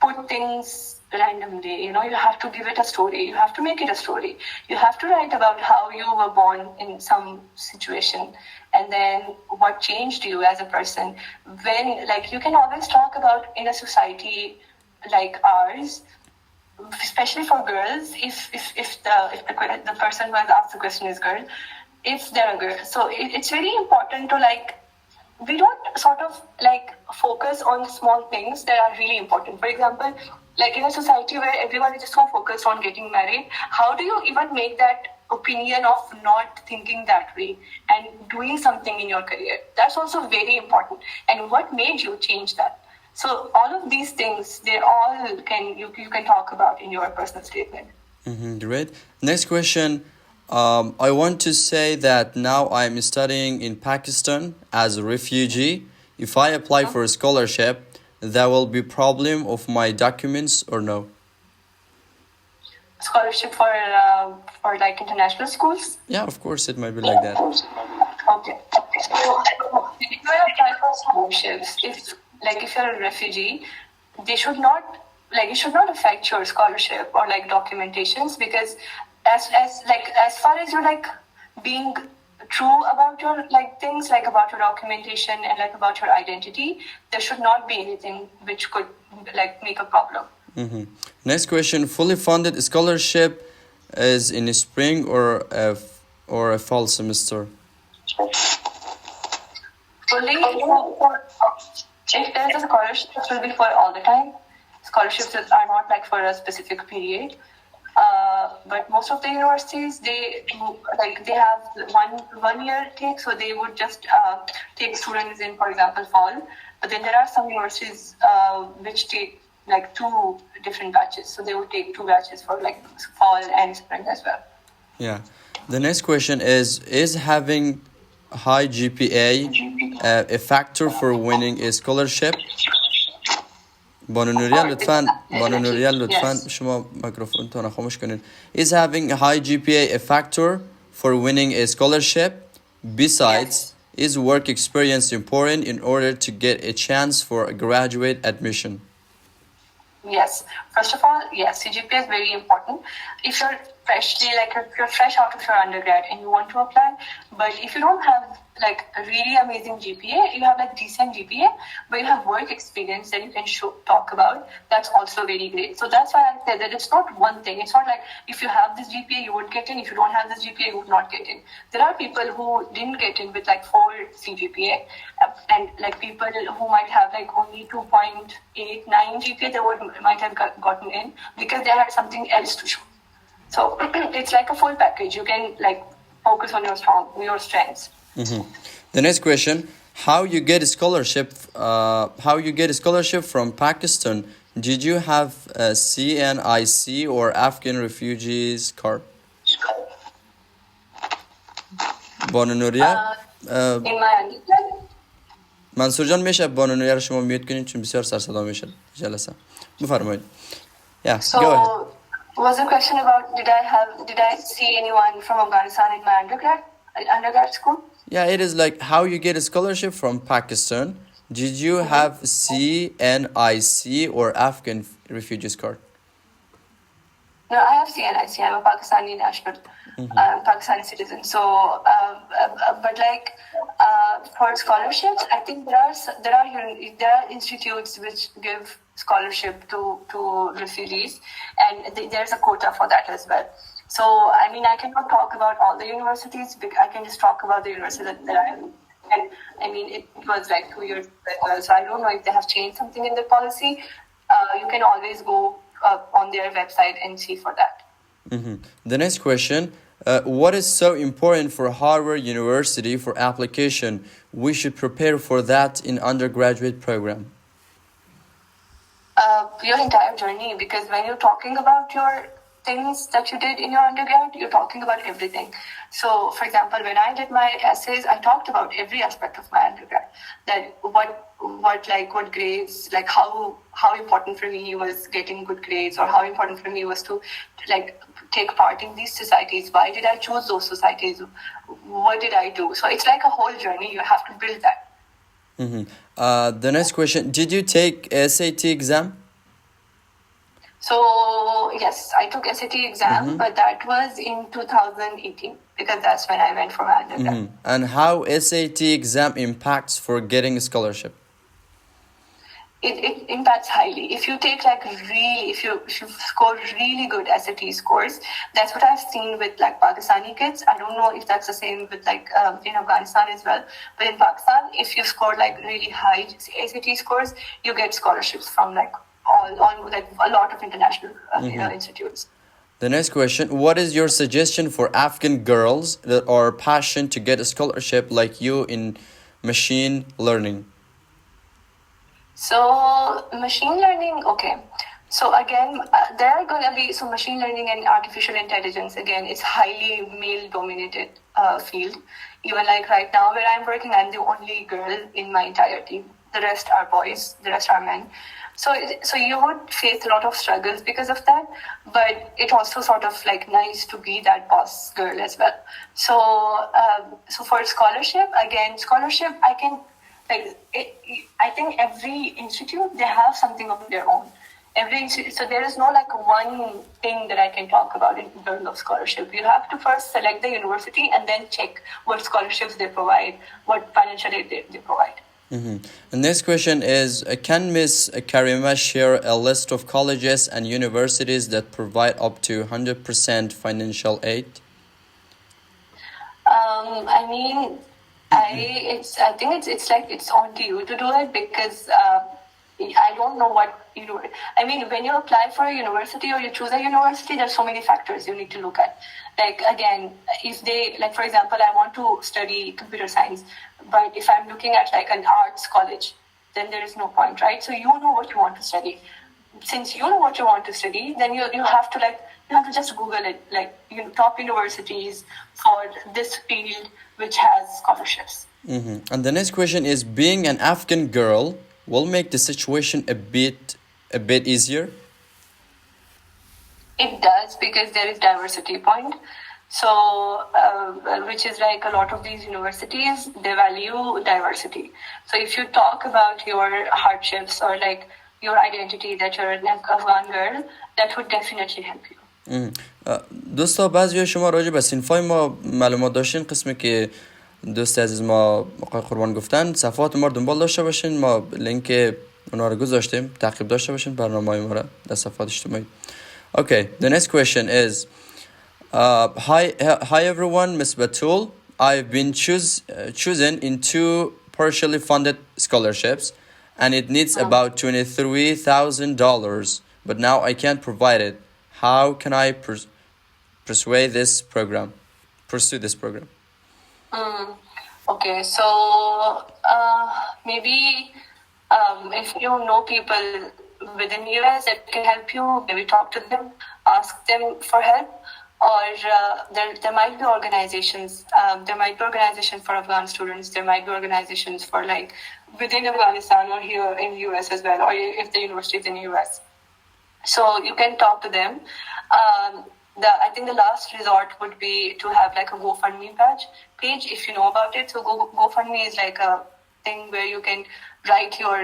put things randomly. You have to give it a story. You have to make it a story. You have to write about how you were born in some situation and then what changed you as a person. When, like, you can always talk about in a society like ours, especially for girls, if the person who has asked the question is girl, if they're a girl. So it's very important to like, we don't sort of like focus on small things that are really important. For example, like in a society where everyone is just so focused on getting married, how do you even make that opinion of not thinking that way and doing something in your career? That's also very important. And what made you change that? So all of these things, you can talk about in your personal statement. Great. Next question. I want to say that now I'm studying in Pakistan as a refugee. If I apply for a scholarship, there will be problem of my documents or no? Scholarship for like international schools? Yeah, of course it might be like that. Okay. So if you apply for scholarships, if you're a refugee, it should not affect your scholarship or like documentations, because as far as you're like being true about your like things, like about your documentation and like about your identity, there should not be anything which could like make a problem. Next question, fully funded scholarship is in spring or a fall semester? Fully, if there is a scholarship, it will be for all the time. Scholarships are not like for a specific period. But most of the universities, they have one year take, so they would just take students in, for example, fall. But then there are some universities which take like 2 different batches, so they would take 2 batches for like fall and spring as well. Yeah. The next question is having high GPA a factor for winning a scholarship? بانو نوریال لطفاً شما میکروفونتون رو خاموش کنین. Is having a high GPA a factor for winning a scholarship? Besides, is work experience important in order to get a chance for a graduate admission? Yes. First of all, yes, CGPA is very important. If you're fresh out of your undergrad and you want to apply, but if you don't have like a really amazing GPA, you have like decent GPA, but you have work experience that you can talk about, that's also very great. So that's why I said that it's not one thing. It's not like if you have this GPA, you would get in. If you don't have this GPA, you would not get in. There are people who didn't get in with like 4 CGPA, and like people who might have like only 2.89 GPA, they might have gotten in because they had something else to show. So it's like a full package. You can like focus on your strengths. The next question: How you get a scholarship? How you get a scholarship from Pakistan? Did you have a CNIC or Afghan refugees card? بانو نوریا منصور جان میشه بانو نوریا رو شما میوت کنین چون بسیار سر صدا میشه جلسه بفرمایید. Yeah, so go ahead. Was the question about did I see anyone from Afghanistan in my undergrad school? Yeah, it is like how you get a scholarship from Pakistan. Did you have CNIC or Afghan refugees card? No, I have CNIC. I'm a Pakistani national. Pakistani citizen. So, but like for scholarships, I think there are institutes which give scholarship to refugees, and there's a quota for that as well. So, I mean, I cannot talk about all the universities. I can just talk about the university that I am. And I mean, it was like 2 years ago, so I don't know if they have changed something in their policy. You can always go on their website and see for that. The next question, what is so important for Harvard University for application? We should prepare for that in undergraduate program. Your entire journey, because when you're talking about your things that you did in your undergrad, you're talking about everything. So, for example, when I did my essays, I talked about every aspect of my undergrad. That what grades, like how important for me was getting good grades, or how important for me was to like take part in these societies. Why did I choose those societies? What did I do? So it's like a whole journey. You have to build that. The next question, did you take SAT exam? So, yes, I took SAT exam, but that was in 2018, because that's when I went for my undergrad. And how SAT exam impacts for getting a scholarship? It impacts highly. If you take if you score really good SAT scores, that's what I've seen with like Pakistani kids. I don't know if that's the same with like in Afghanistan as well. But in Pakistan, if you score like really high SAT scores, you get scholarships from like like a lot of international institutes. The next question, what is your suggestion for Afghan girls that are passionate to get a scholarship like you in machine learning? So machine learning, okay. So again, there are going to be, so machine learning and artificial intelligence, again, it's highly male-dominated field. Even like right now where I'm working, I'm the only girl in my entire team. The rest are boys, the rest are men. So you would face a lot of struggles because of that, but it also sort of like nice to be that boss girl as well. So for scholarship, I can I think every institute, they have something of their own. So there is no like one thing that I can talk about in terms of scholarship. You have to first select the university and then check what scholarships they provide, what financial aid they provide. The next question is, can Ms. Kareema share a list of colleges and universities that provide up to 100% financial aid? I mean, I think it's like it's on to you to do it, because I don't know what I mean, when you apply for a university or you choose a university, there's so many factors you need to look at. Like again, if they like, for example, I want to study computer science, but if I'm looking at like an arts college, then there is no point, right? So you know what you want to study. Since you know what you want to study, then you have to just Google it, like top universities for this field which has scholarships. And the next question is, being an Afghan girl will make the situation a bit easier? It does, because there is diversity point. So, which is like a lot of these universities, they value diversity. So if you talk about your hardships or like your identity that you're an Afghan girl, that would definitely help you. دوستا بعضی شما راجع به صنفای ما معلومات داشتین، قسمی که دوست عزیز ما آقای قربان گفتن صفحات ما رو دنبال داشته باشین، ما لینک اونا رو گذاشتیم، تعقیب داشته باشین برنامه‌های ما رو در صفحات اجتماعی. Okay, the next question is, hi everyone, Miss Batool. I've been chosen in 2 partially funded scholarships, and it needs about $23,000, but now I can't provide it. How can I pursue this program? Okay, so maybe if you know people within US that can help you, maybe talk to them, ask them for help, or there might be organizations. There might be organizations for Afghan students. There might be organizations for like within Afghanistan or here in US as well, or if the university is in US. So you can talk to them. I think the last resort would be to have like a GoFundMe page if you know about it. So GoFundMe is like a thing where you can write your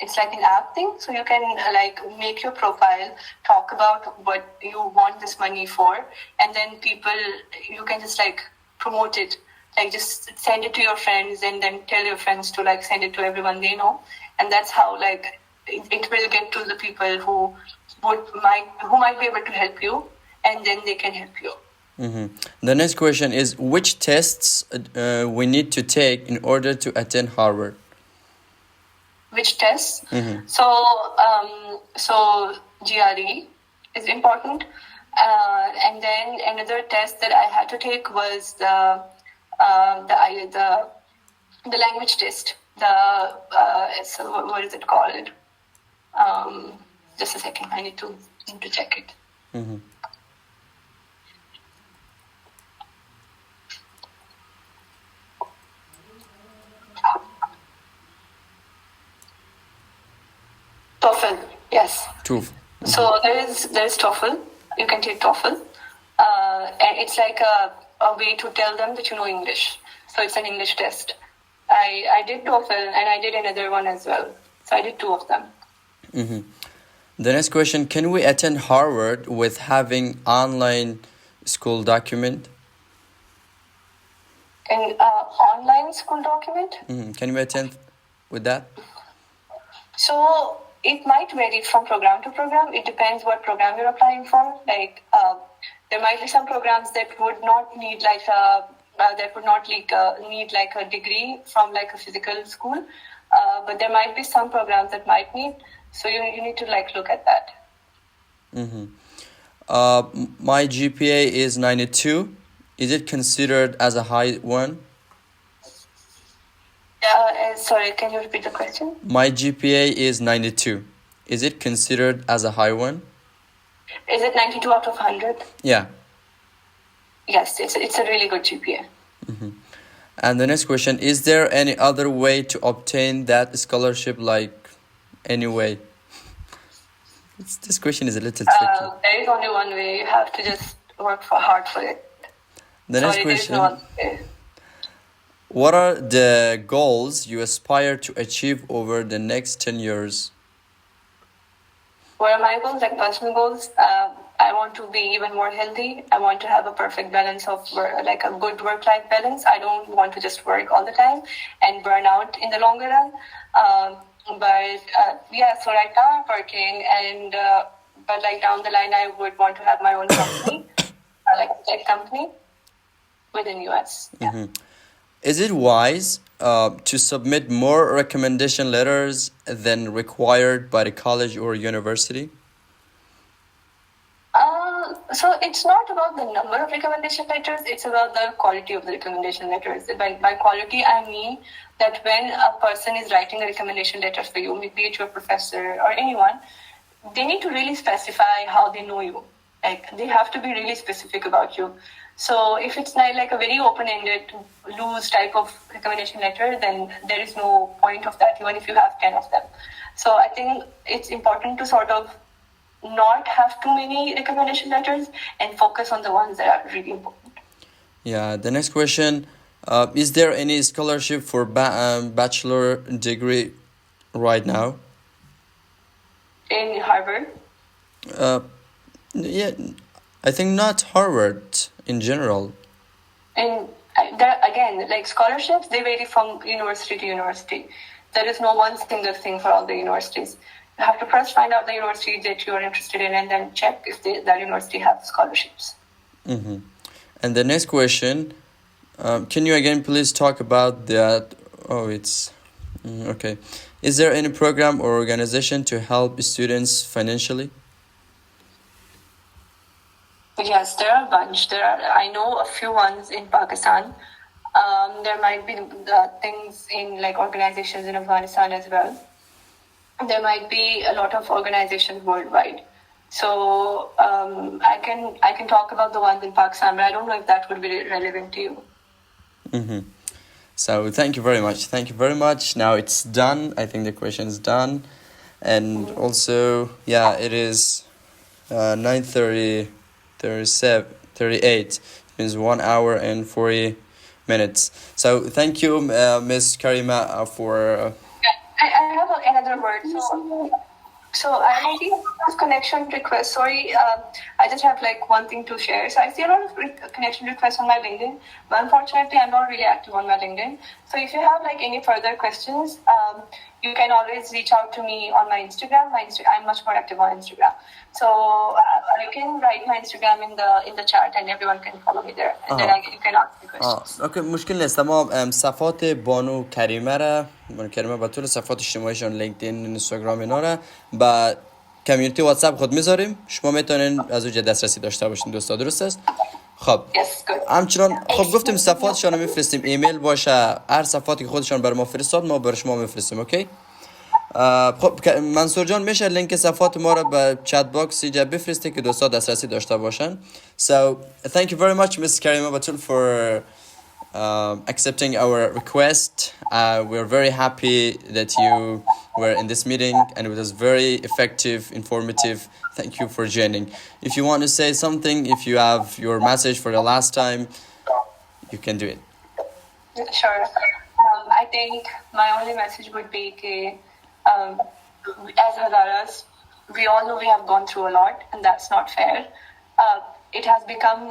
it's like an app thing. So you can like make your profile, talk about what you want this money for, and then you can just like promote it. Like just send it to your friends and then tell your friends to like send it to everyone they know. And that's how like it will get to the people who might be able to help you, and then they can help you. The next question is, which tests we need to take in order to attend Harvard? Which tests? So GRE is important, and then another test that I had to take was the language test. So what is it called? Just a second, I need to check it. TOEFL, yes. TOEFL. So there is TOEFL. You can take TOEFL, and it's like a way to tell them that you know English. So it's an English test. I did TOEFL and I did another one as well. So I did 2 of them. The next question: can we attend Harvard with having online school document? An online school document? Can we attend with that? So it might vary from program to program. It depends what program you're applying for. Like there might be some programs that would not need like need like a degree from like a physical school, but there might be some programs that might need. So you need to like look at that. My GPA is 92. Is it considered as a high one? Sorry, can you repeat the question? My GPA is 92. Is it considered as a high one? Is it 92 out of 100? Yeah. Yes, it's a really good GPA. And the next question: is there any other way to obtain that scholarship, like any way? This question is a little tricky. There is only one way. You have to just work hard for it. The next question: what are the goals you aspire to achieve over the next 10 years? What are my goals? Like personal goals? I want to be even more healthy. I want to have a perfect balance of like a good work-life balance. I don't want to just work all the time and burn out in the longer run. So right now I'm working, and but like down the line I would want to have my own company, like a tech company within US. Yeah. Is it wise to submit more recommendation letters than required by the college or university? So it's not about the number of recommendation letters, it's about the quality of the recommendation letters. By quality, I mean that when a person is writing a recommendation letter for you, be it your professor or anyone, they need to really specify how they know you. Like, they have to be really specific about you. So if it's not like a very open-ended, loose type of recommendation letter, then there is no point of that, even if you have 10 of them. So I think it's important to sort of not have too many recommendation letters and focus on the ones that are really important. Yeah, the next question, is there any scholarship for bachelor degree right now? In Harvard? Yeah, I think not Harvard in general. And again, like scholarships, they vary from university to university. There is no one single thing for all the universities. You have to first find out the university that you are interested in and then check if that university has scholarships. And the next question, can you again please talk about that? Oh, it's okay. Is there any program or organization to help students financially? Yes, there are a bunch. I know a few ones in Pakistan. There might be things in like organizations in Afghanistan as well. There might be a lot of organizations worldwide. So I can talk about the ones in Pakistan, but I don't know if that would be relevant to you. So thank you very much. Thank you very much. Now it's done. I think the question is done. And also, yeah, it is 9:38. It means 1 hour and 40 minutes. So thank you, Miss Kareema, for I have another word. So I see a connection requests. Sorry, I just have like one thing to share. So I see a lot of connection requests on my LinkedIn, but unfortunately I'm not really active on my LinkedIn. So if you have like any further questions, you can always reach out to me on my Instagram. I'm much more active on Instagram. So you can write my Instagram in the chat and everyone can follow me there. And then you can ask me questions. اوکی مشکل نیست. ما صفات بانو کریمه را کریمه بتول صفات اجتماعیشون لینکدین اینستاگرام اینا را با کمیونیتی واتساپ خود میذاریم. شما میتونین از اونجا دسترسی داشته باشین دوستا. درست است؟ خب همچنان خب گفتیم صفاتشون رو میفرستیم، ایمیل باشه، هر صفاتی که خودشون بر ما فرستاد ما بر شما میفرستیم. اوکی. خب منصور جان میشه لینک صفات ما رو به چت باکس اینجا بفرسته که دوستا دسترسی داشته باشن. So thank you very much Ms. Kareema Batool for accepting our request. We're very happy that you were in this meeting and it was very effective, informative. Thank you for joining. If you want to say something, if you have your message for the last time, you can do it. Sure. I think my only message would be as Hazaras, we all know we have gone through a lot and that's not fair. It has become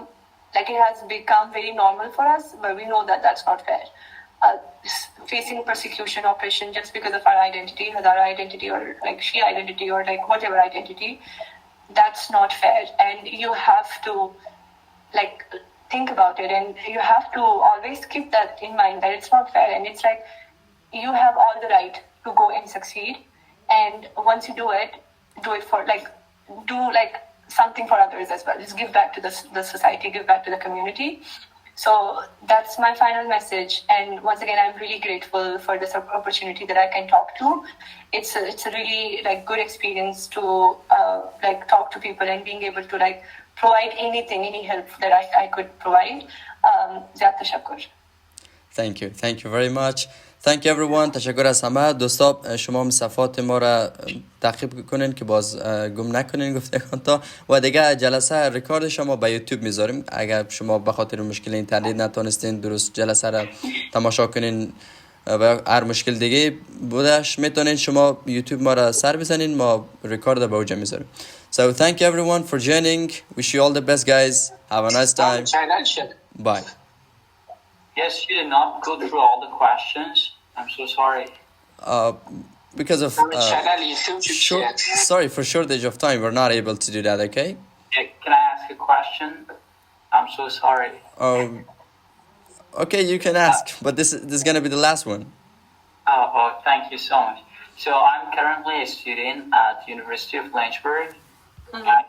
very normal for us, but we know that that's not fair. Facing persecution, oppression just because of our identity, Hazara identity or like Shia identity or like whatever identity, that's not fair. And you have to like think about it and you have to always keep that in mind that it's not fair. And it's like you have all the right to go and succeed. And once you do it for do something for others as well. Just give back to the society, give back to the community. So that's my final message. And once again, I'm really grateful for this opportunity that I can talk to. It's a really like good experience to like talk to people and being able to like provide any help that I could provide. Zyada shakur. Thank you very much. Thank you everyone. تشکر از همه دوستا. شما هم صفات ما را تعقیب کنین که باز گم نکنین گفتگان تا و دیگه جلسه ریکارد شما به یوتیوب میذاریم. اگر شما به خاطر مشکل اینترنت نتونستین درست جلسه را تماشا کنین و هر مشکل دیگه بودش میتونین شما یوتیوب ما را سر بزنین، ما ریکارد به اوجا میذاریم. So thank you everyone for joining. Wish you all the best guys. Have a nice time. Bye. Yes, you did not go through all the questions. I'm so sorry. Because of for shortage of time, we're not able to do that. Okay. Yeah, can I ask a question? I'm so sorry. Okay, you can ask, but this is going to be the last one. Oh, thank you so much. So I'm currently a student at the University of Lynchburg,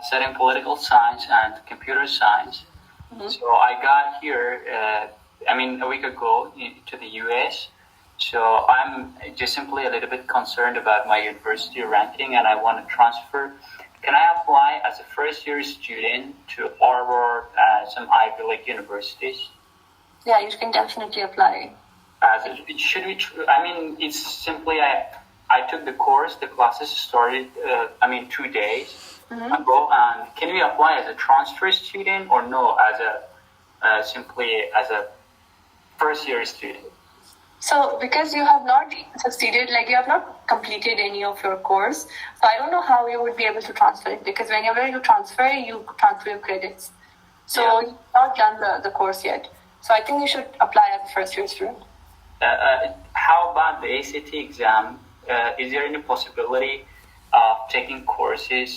studying political science and computer science. So I got here. A week ago to the US. So I'm just simply a little bit concerned about my university ranking and I want to transfer. Can I apply as a first year student to Harvard and some Ivy League universities? Yeah, you can definitely apply. It's simply I took the course, the classes started 2 days ago, and can we apply as a transfer student or no, simply as a first year student? So because you have not succeeded, like you have not completed any of your course, so I don't know how you would be able to transfer it, because whenever you transfer your credits. So you've not done the course yet. So I think you should apply as a first year student. How about the ACT exam? Is there any possibility of taking courses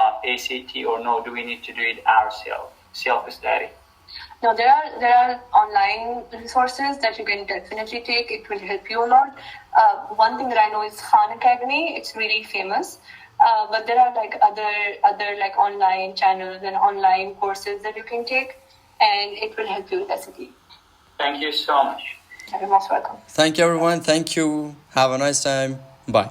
of ACT or no? Do we need to do it ourselves, self-study? No, there are online resources that you can definitely take. It will help you a lot. One thing that I know is Khan Academy. It's really famous. But there are like other like online channels and online courses that you can take, and it will help you with SAT. Thank you so much. You're most welcome. Thank you everyone. Thank you. Have a nice time. Bye.